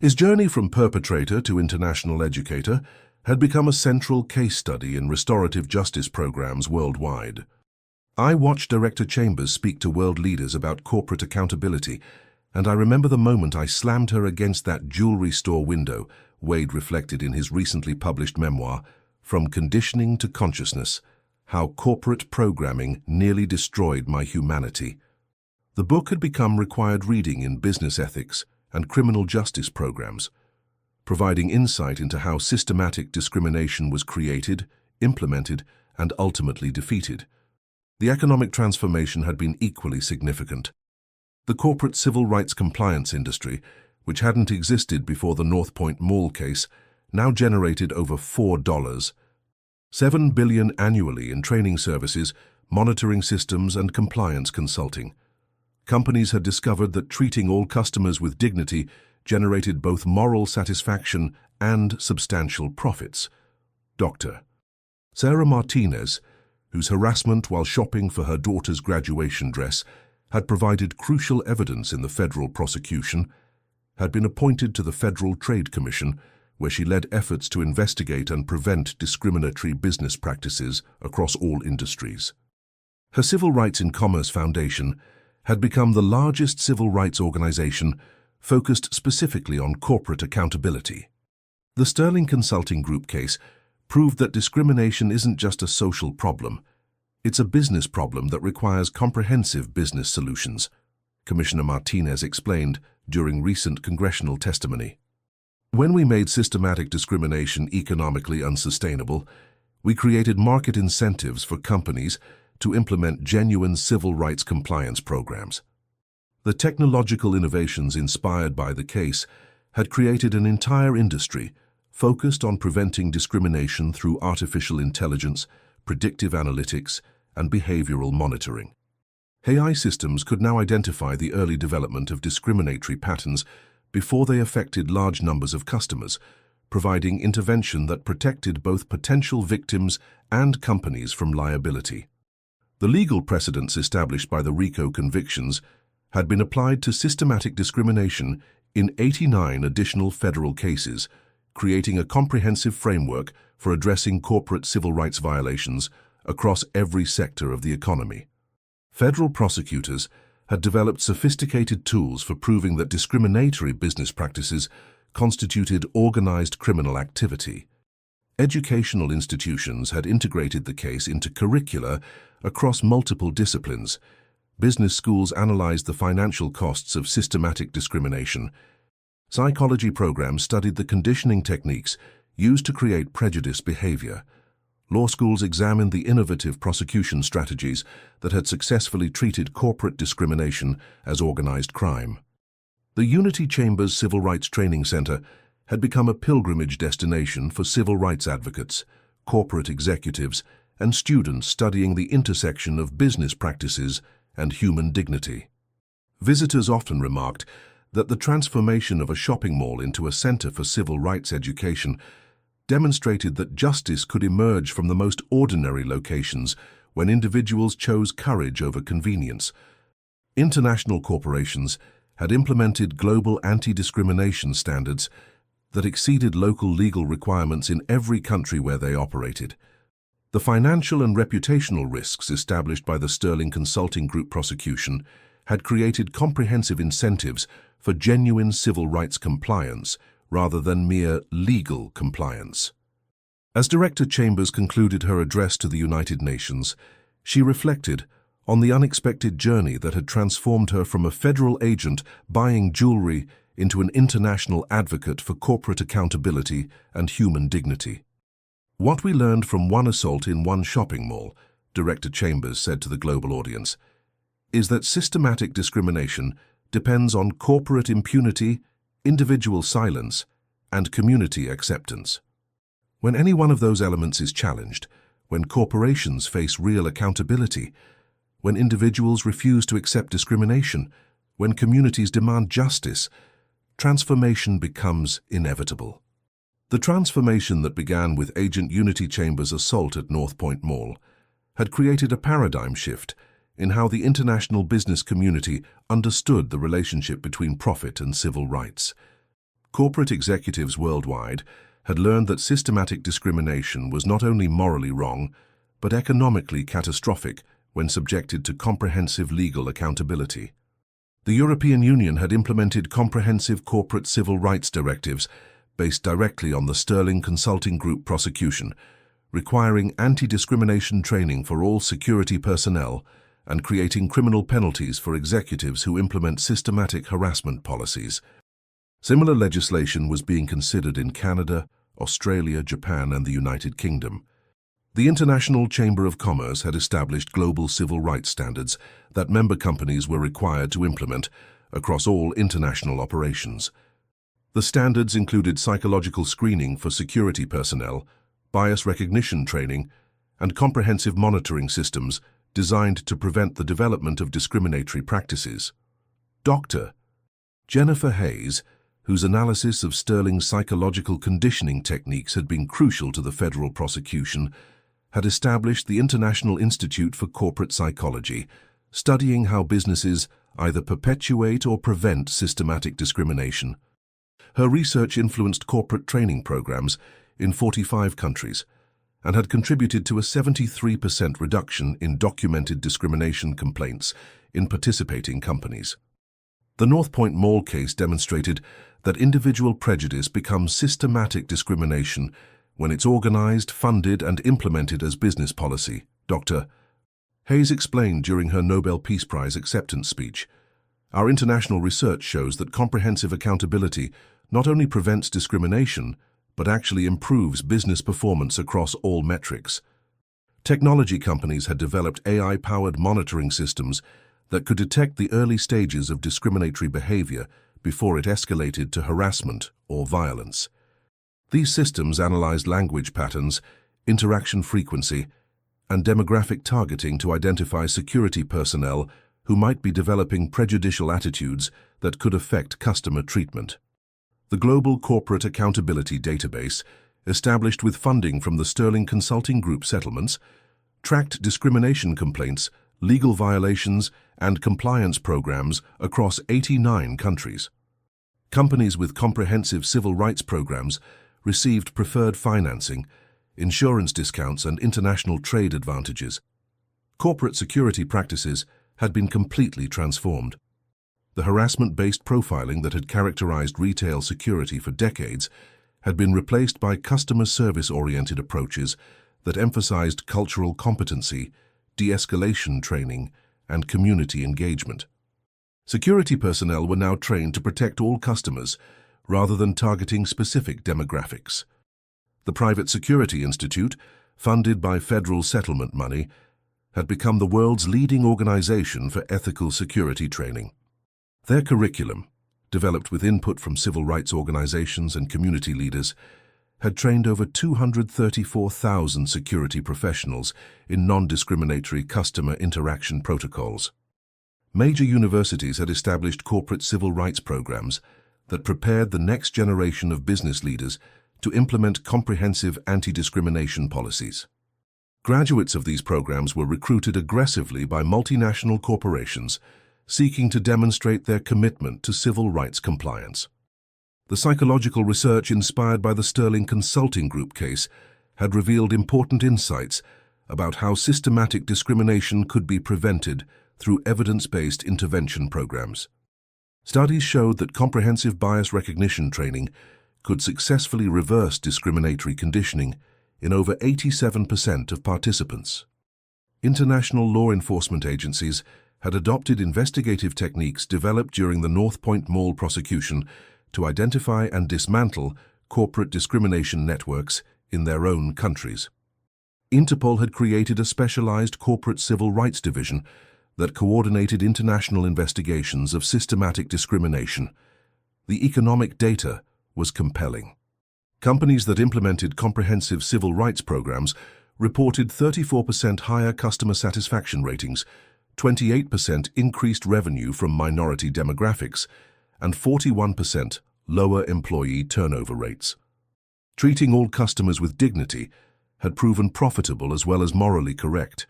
His journey from perpetrator to international educator had become a central case study in restorative justice programs worldwide. I watched Director Chambers speak to world leaders about corporate accountability, and I remember the moment I slammed her against that jewelry store window, Wade reflected in his recently published memoir, From Conditioning to Consciousness, How Corporate Programming Nearly Destroyed My Humanity. The book had become required reading in business ethics and criminal justice programs, providing insight into how systematic discrimination was created, implemented, and ultimately defeated. The economic transformation had been equally significant. The corporate civil rights compliance industry, which hadn't existed before the North Point Mall case, now generated over $7 billion annually in training services, monitoring systems, and compliance consulting. Companies had discovered that treating all customers with dignity generated both moral satisfaction and substantial profits. Dr. Sarah Martinez, whose harassment while shopping for her daughter's graduation dress had provided crucial evidence in the federal prosecution, had been appointed to the Federal Trade Commission, where she led efforts to investigate and prevent discriminatory business practices across all industries. Her Civil Rights in Commerce Foundation had become the largest civil rights organization focused specifically on corporate accountability. The Sterling Consulting Group case proved that discrimination isn't just a social problem, it's a business problem that requires comprehensive business solutions, Commissioner Martinez explained during recent congressional testimony. When we made systematic discrimination economically unsustainable, we created market incentives for companies to implement genuine civil rights compliance programs. The technological innovations inspired by the case had created an entire industry focused on preventing discrimination through artificial intelligence, predictive analytics, and behavioral monitoring. AI systems could now identify the early development of discriminatory patterns before they affected large numbers of customers, providing intervention that protected both potential victims and companies from liability. The legal precedents established by the RICO convictions had been applied to systematic discrimination in 89 additional federal cases, creating a comprehensive framework for addressing corporate civil rights violations across every sector of the economy. Federal prosecutors had developed sophisticated tools for proving that discriminatory business practices constituted organized criminal activity. Educational institutions had integrated the case into curricula across multiple disciplines. Business schools analyzed the financial costs of systematic discrimination. Psychology programs studied the conditioning techniques used to create prejudice behavior, Law schools examined the innovative prosecution strategies that had successfully treated corporate discrimination as organized crime. The Unity Chambers Civil Rights Training Center had become a pilgrimage destination for civil rights advocates, corporate executives, and students studying the intersection of business practices and human dignity. Visitors often remarked that the transformation of a shopping mall into a center for civil rights education demonstrated that justice could emerge from the most ordinary locations when individuals chose courage over convenience. International corporations had implemented global anti-discrimination standards that exceeded local legal requirements in every country where they operated. The financial and reputational risks established by the Sterling Consulting Group prosecution had created comprehensive incentives for genuine civil rights compliance rather than mere legal compliance. As Director Chambers concluded her address to the United Nations, she reflected on the unexpected journey that had transformed her from a federal agent buying jewelry into an international advocate for corporate accountability and human dignity. "What we learned from one assault in one shopping mall," Director Chambers said to the global audience, "is that systematic discrimination depends on corporate impunity, individual silence, and community acceptance. When any one of those elements is challenged, when corporations face real accountability, when individuals refuse to accept discrimination, when communities demand justice, transformation becomes inevitable." The transformation that began with Agent Unity Chambers' assault at North Point Mall had created a paradigm shift in how the international business community understood the relationship between profit and civil rights. Corporate executives worldwide had learned that systematic discrimination was not only morally wrong, but economically catastrophic when subjected to comprehensive legal accountability. The European Union had implemented comprehensive corporate civil rights directives based directly on the Sterling Consulting Group prosecution, requiring anti-discrimination training for all security personnel and creating criminal penalties for executives who implement systematic harassment policies. Similar legislation was being considered in Canada, Australia, Japan, and the United Kingdom. The International Chamber of Commerce had established global civil rights standards that member companies were required to implement across all international operations. The standards included psychological screening for security personnel, bias recognition training, and comprehensive monitoring systems designed to prevent the development of discriminatory practices. Dr. Jennifer Hayes, whose analysis of Sterling's psychological conditioning techniques had been crucial to the federal prosecution, had established the International Institute for Corporate Psychology, studying how businesses either perpetuate or prevent systematic discrimination. Her research influenced corporate training programs in 45 countries and had contributed to a 73% reduction in documented discrimination complaints in participating companies. The North Point Mall case demonstrated that individual prejudice becomes systematic discrimination when it's organized, funded, and implemented as business policy, Dr. Hayes explained during her Nobel Peace Prize acceptance speech. "Our international research shows that comprehensive accountability not only prevents discrimination, but actually improves business performance across all metrics." Technology companies had developed AI-powered monitoring systems that could detect the early stages of discriminatory behavior before it escalated to harassment or violence. These systems analyzed language patterns, interaction frequency, and demographic targeting to identify security personnel who might be developing prejudicial attitudes that could affect customer treatment. The Global Corporate Accountability Database, established with funding from the Sterling Consulting Group settlements, tracked discrimination complaints, legal violations, and compliance programs across 89 countries. Companies with comprehensive civil rights programs received preferred financing, insurance discounts, and international trade advantages. Corporate security practices had been completely transformed. The harassment-based profiling that had characterized retail security for decades had been replaced by customer service-oriented approaches that emphasized cultural competency, de-escalation training, and community engagement. Security personnel were now trained to protect all customers rather than targeting specific demographics. The Private Security Institute, funded by federal settlement money, had become the world's leading organization for ethical security training. Their curriculum, developed with input from civil rights organizations and community leaders, had trained over 234,000 security professionals in non-discriminatory customer interaction protocols. Major universities had established corporate civil rights programs that prepared the next generation of business leaders to implement comprehensive anti-discrimination policies. Graduates of these programs were recruited aggressively by multinational corporations seeking to demonstrate their commitment to civil rights compliance. The psychological research inspired by the Sterling Consulting Group case had revealed important insights about how systematic discrimination could be prevented through evidence-based intervention programs. Studies showed that comprehensive bias recognition training could successfully reverse discriminatory conditioning in over 87% of participants. International law enforcement agencies had adopted investigative techniques developed during the North Point Mall prosecution to identify and dismantle corporate discrimination networks in their own countries. Interpol had created a specialized corporate civil rights division that coordinated international investigations of systematic discrimination. The economic data was compelling. Companies that implemented comprehensive civil rights programs reported 34% higher customer satisfaction ratings, 28% increased revenue from minority demographics, and 41% lower employee turnover rates. Treating all customers with dignity had proven profitable as well as morally correct.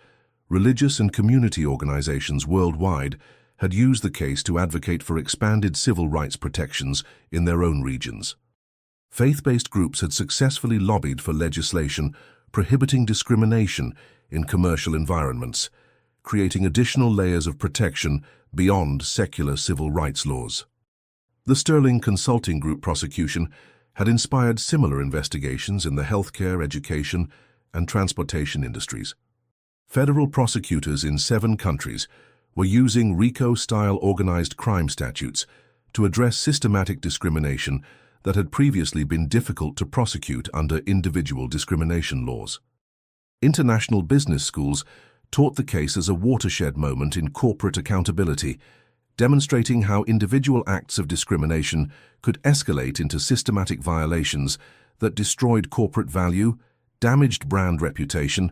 Religious and community organizations worldwide had used the case to advocate for expanded civil rights protections in their own regions. Faith-based groups had successfully lobbied for legislation prohibiting discrimination in commercial environments, creating additional layers of protection beyond secular civil rights laws. The Sterling Consulting Group prosecution had inspired similar investigations in the healthcare, education, and transportation industries. Federal prosecutors in 7 countries were using RICO-style organized crime statutes to address systematic discrimination that had previously been difficult to prosecute under individual discrimination laws. International business schools taught the case as a watershed moment in corporate accountability, demonstrating how individual acts of discrimination could escalate into systematic violations that destroyed corporate value, damaged brand reputation,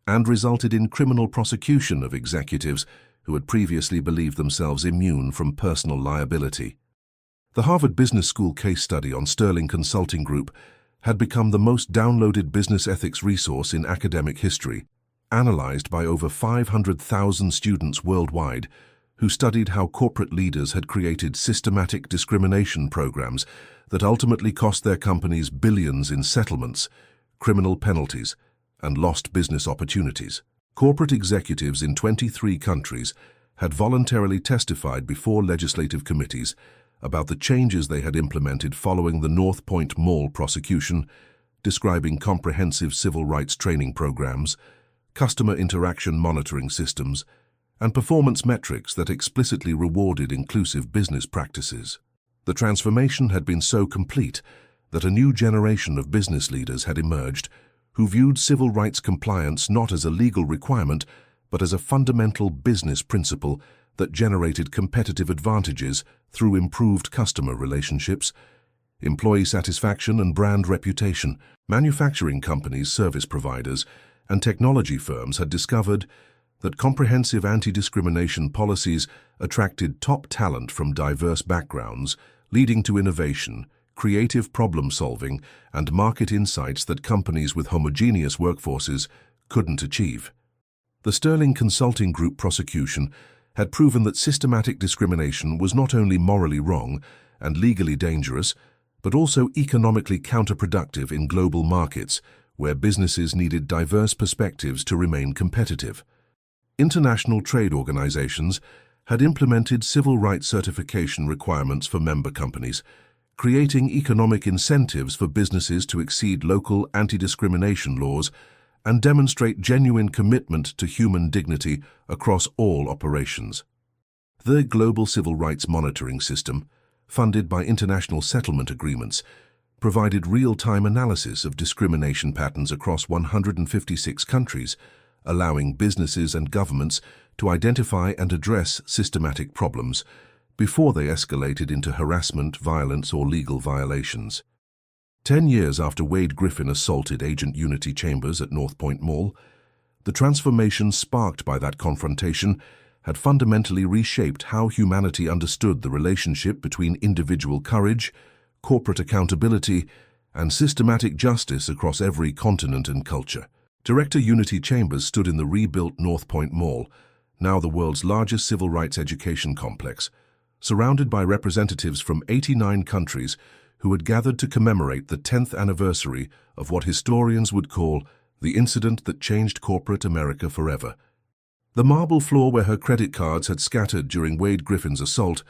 and resulted in criminal prosecution of executives who had previously believed themselves immune from personal liability. The Harvard Business School case study on Sterling Consulting Group had become the most downloaded business ethics resource in academic history, analyzed by over 500,000 students worldwide who studied how corporate leaders had created systematic discrimination programs that ultimately cost their companies billions in settlements, criminal penalties, and lost business opportunities. Corporate executives in 23 countries had voluntarily testified before legislative committees about the changes they had implemented following the North Point Mall prosecution, describing comprehensive civil rights training programs, customer interaction monitoring systems, and performance metrics that explicitly rewarded inclusive business practices. The transformation had been so complete that a new generation of business leaders had emerged who viewed civil rights compliance not as a legal requirement, but as a fundamental business principle that generated competitive advantages through improved customer relationships, employee satisfaction and brand reputation. Manufacturing companies, service providers, and technology firms had discovered that comprehensive anti-discrimination policies attracted top talent from diverse backgrounds, leading to innovation, creative problem-solving, and market insights that companies with homogeneous workforces couldn't achieve. The Sterling Consulting Group prosecution had proven that systematic discrimination was not only morally wrong and legally dangerous, but also economically counterproductive in global markets where businesses needed diverse perspectives to remain competitive. International trade organizations had implemented civil rights certification requirements for member companies, creating economic incentives for businesses to exceed local anti-discrimination laws and demonstrate genuine commitment to human dignity across all operations. The Global Civil Rights Monitoring System, funded by international settlement agreements, provided real-time analysis of discrimination patterns across 156 countries, allowing businesses and governments to identify and address systematic problems before they escalated into harassment, violence, or legal violations. 10 years after Wade Griffin assaulted Agent Unity Chambers at North Point Mall, the transformation sparked by that confrontation had fundamentally reshaped how humanity understood the relationship between individual courage, corporate accountability, and systematic justice across every continent and culture. Director Unity Chambers stood in the rebuilt North Point Mall, now the world's largest civil rights education complex, surrounded by representatives from 89 countries who had gathered to commemorate the 10th anniversary of what historians would call the incident that changed corporate America forever. The marble floor where her credit cards had scattered during Wade Griffin's assault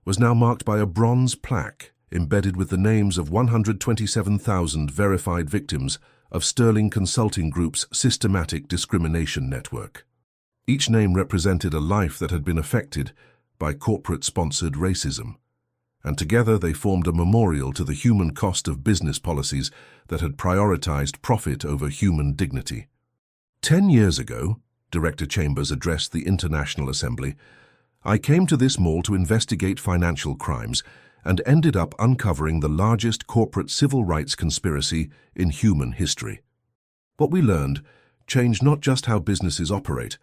was now marked by a bronze plaque embedded with the names of 127,000 verified victims of Sterling Consulting Group's systematic discrimination network. Each name represented a life that had been affected by corporate-sponsored racism, and together they formed a memorial to the human cost of business policies that had prioritized profit over human dignity. 10 years ago, Director Chambers addressed the International Assembly, I came to this mall to investigate financial crimes and ended up uncovering the largest corporate civil rights conspiracy in human history. What we learned changed not just how businesses operate,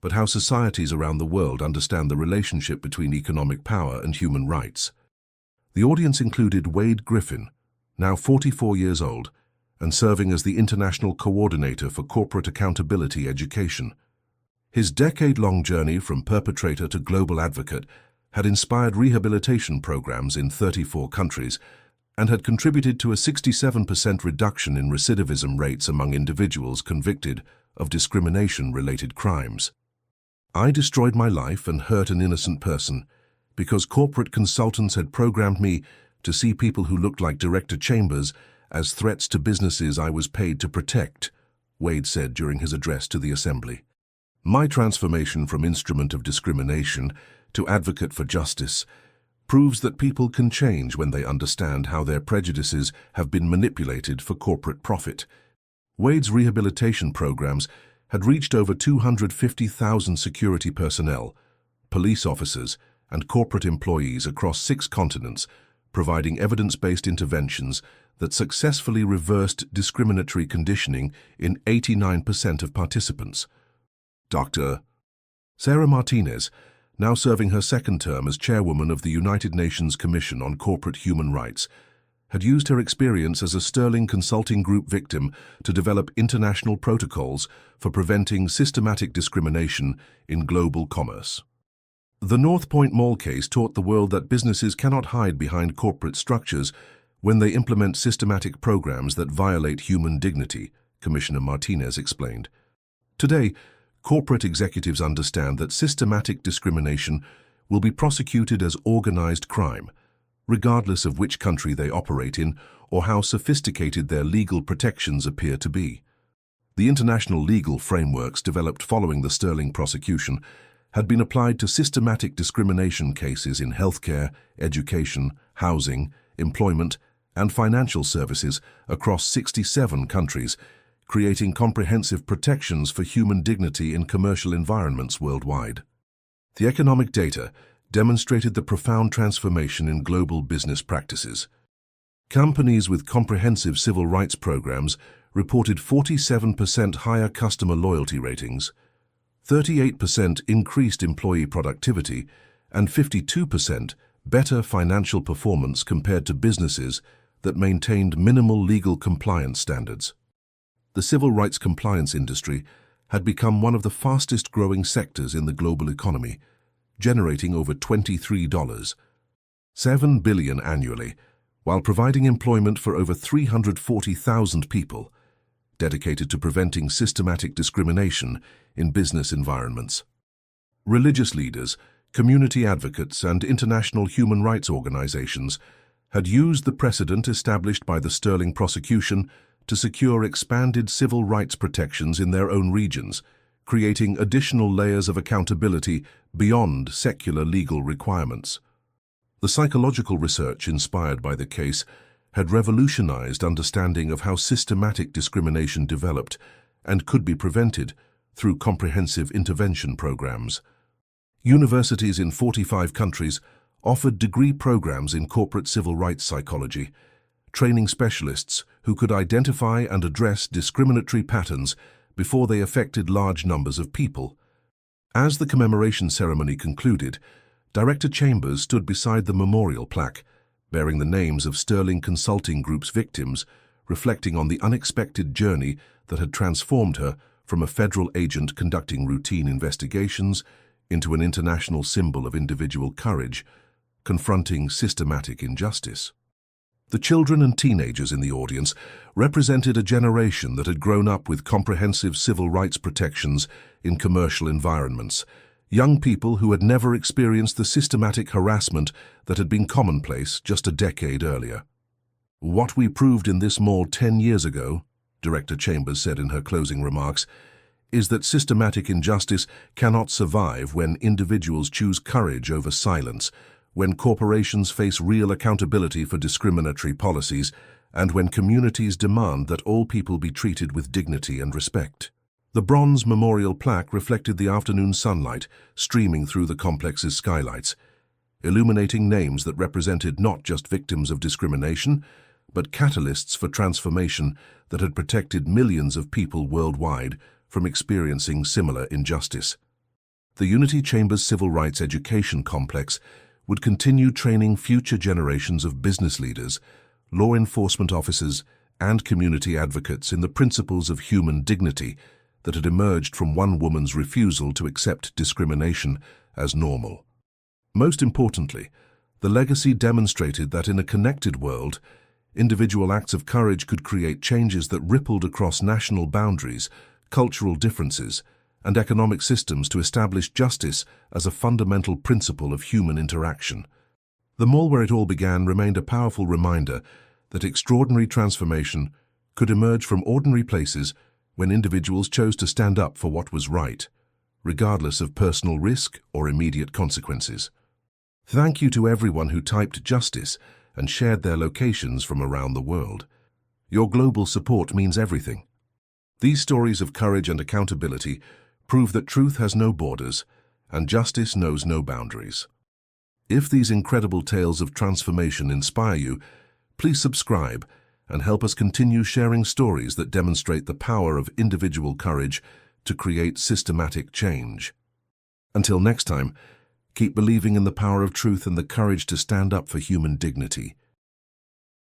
but how societies around the world understand the relationship between economic power and human rights. The audience included Wade Griffin, now 44 years old, and serving as the International Coordinator for Corporate Accountability Education. His decade-long journey from perpetrator to global advocate had inspired rehabilitation programs in 34 countries and had contributed to a 67% reduction in recidivism rates among individuals convicted of discrimination-related crimes. I destroyed my life and hurt an innocent person because corporate consultants had programmed me to see people who looked like Director Chambers as threats to businesses I was paid to protect, Wade said during his address to the Assembly. My transformation from instrument of discrimination to advocate for justice proves that people can change when they understand how their prejudices have been manipulated for corporate profit. Wade's rehabilitation programs had reached over 250,000 security personnel, police officers, and corporate employees across 6 continents, providing evidence-based interventions that successfully reversed discriminatory conditioning in 89% of participants. Dr. Sarah Martinez, now serving her second term as chairwoman of the United Nations Commission on Corporate Human Rights, had used her experience as a Sterling Consulting Group victim to develop international protocols for preventing systematic discrimination in global commerce. The North Point Mall case taught the world that businesses cannot hide behind corporate structures when they implement systematic programs that violate human dignity, Commissioner Martinez explained. Today, corporate executives understand that systematic discrimination will be prosecuted as organized crime, regardless of which country they operate in or how sophisticated their legal protections appear to be. The international legal frameworks developed following the Sterling prosecution had been applied to systematic discrimination cases in healthcare, education, housing, employment, and financial services across 67 countries, creating comprehensive protections for human dignity in commercial environments worldwide. The economic data demonstrated the profound transformation in global business practices. Companies with comprehensive civil rights programs reported 47% higher customer loyalty ratings, 38% increased employee productivity, and 52% better financial performance compared to businesses that maintained minimal legal compliance standards. The civil rights compliance industry had become one of the fastest-growing sectors in the global economy, generating over $23.7 billion annually, while providing employment for over 340,000 people, dedicated to preventing systematic discrimination in business environments. Religious leaders, community advocates, and international human rights organizations had used the precedent established by the Sterling prosecution to secure expanded civil rights protections in their own regions, creating additional layers of accountability beyond secular legal requirements. The psychological research inspired by the case had revolutionized understanding of how systematic discrimination developed and could be prevented through comprehensive intervention programs. Universities in 45 countries offered degree programs in corporate civil rights psychology, training specialists who could identify and address discriminatory patterns before they affected large numbers of people. As the commemoration ceremony concluded, Director Chambers stood beside the memorial plaque, bearing the names of Sterling Consulting Group's victims, reflecting on the unexpected journey that had transformed her from a federal agent conducting routine investigations into an international symbol of individual courage, confronting systematic injustice. The children and teenagers in the audience represented a generation that had grown up with comprehensive civil rights protections in commercial environments, young people who had never experienced the systematic harassment that had been commonplace just a decade earlier. "What we proved in this mall 10 years ago," Director Chambers said in her closing remarks, "is that systematic injustice cannot survive when individuals choose courage over silence, when corporations face real accountability for discriminatory policies, and when communities demand that all people be treated with dignity and respect." The bronze memorial plaque reflected the afternoon sunlight streaming through the complex's skylights, illuminating names that represented not just victims of discrimination, but catalysts for transformation that had protected millions of people worldwide from experiencing similar injustice. The Unity Chambers Civil Rights Education Complex would continue training future generations of business leaders, law enforcement officers, and community advocates in the principles of human dignity that had emerged from one woman's refusal to accept discrimination as normal. Most importantly, the legacy demonstrated that in a connected world, individual acts of courage could create changes that rippled across national boundaries, cultural differences, and economic systems to establish justice as a fundamental principle of human interaction. The mall where it all began remained a powerful reminder that extraordinary transformation could emerge from ordinary places when individuals chose to stand up for what was right, regardless of personal risk or immediate consequences. Thank you to everyone who typed justice and shared their locations from around the world. Your global support means everything. These stories of courage and accountability prove that truth has no borders and justice knows no boundaries. If these incredible tales of transformation inspire you, please subscribe and help us continue sharing stories that demonstrate the power of individual courage to create systematic change. Until next time, keep believing in the power of truth and the courage to stand up for human dignity.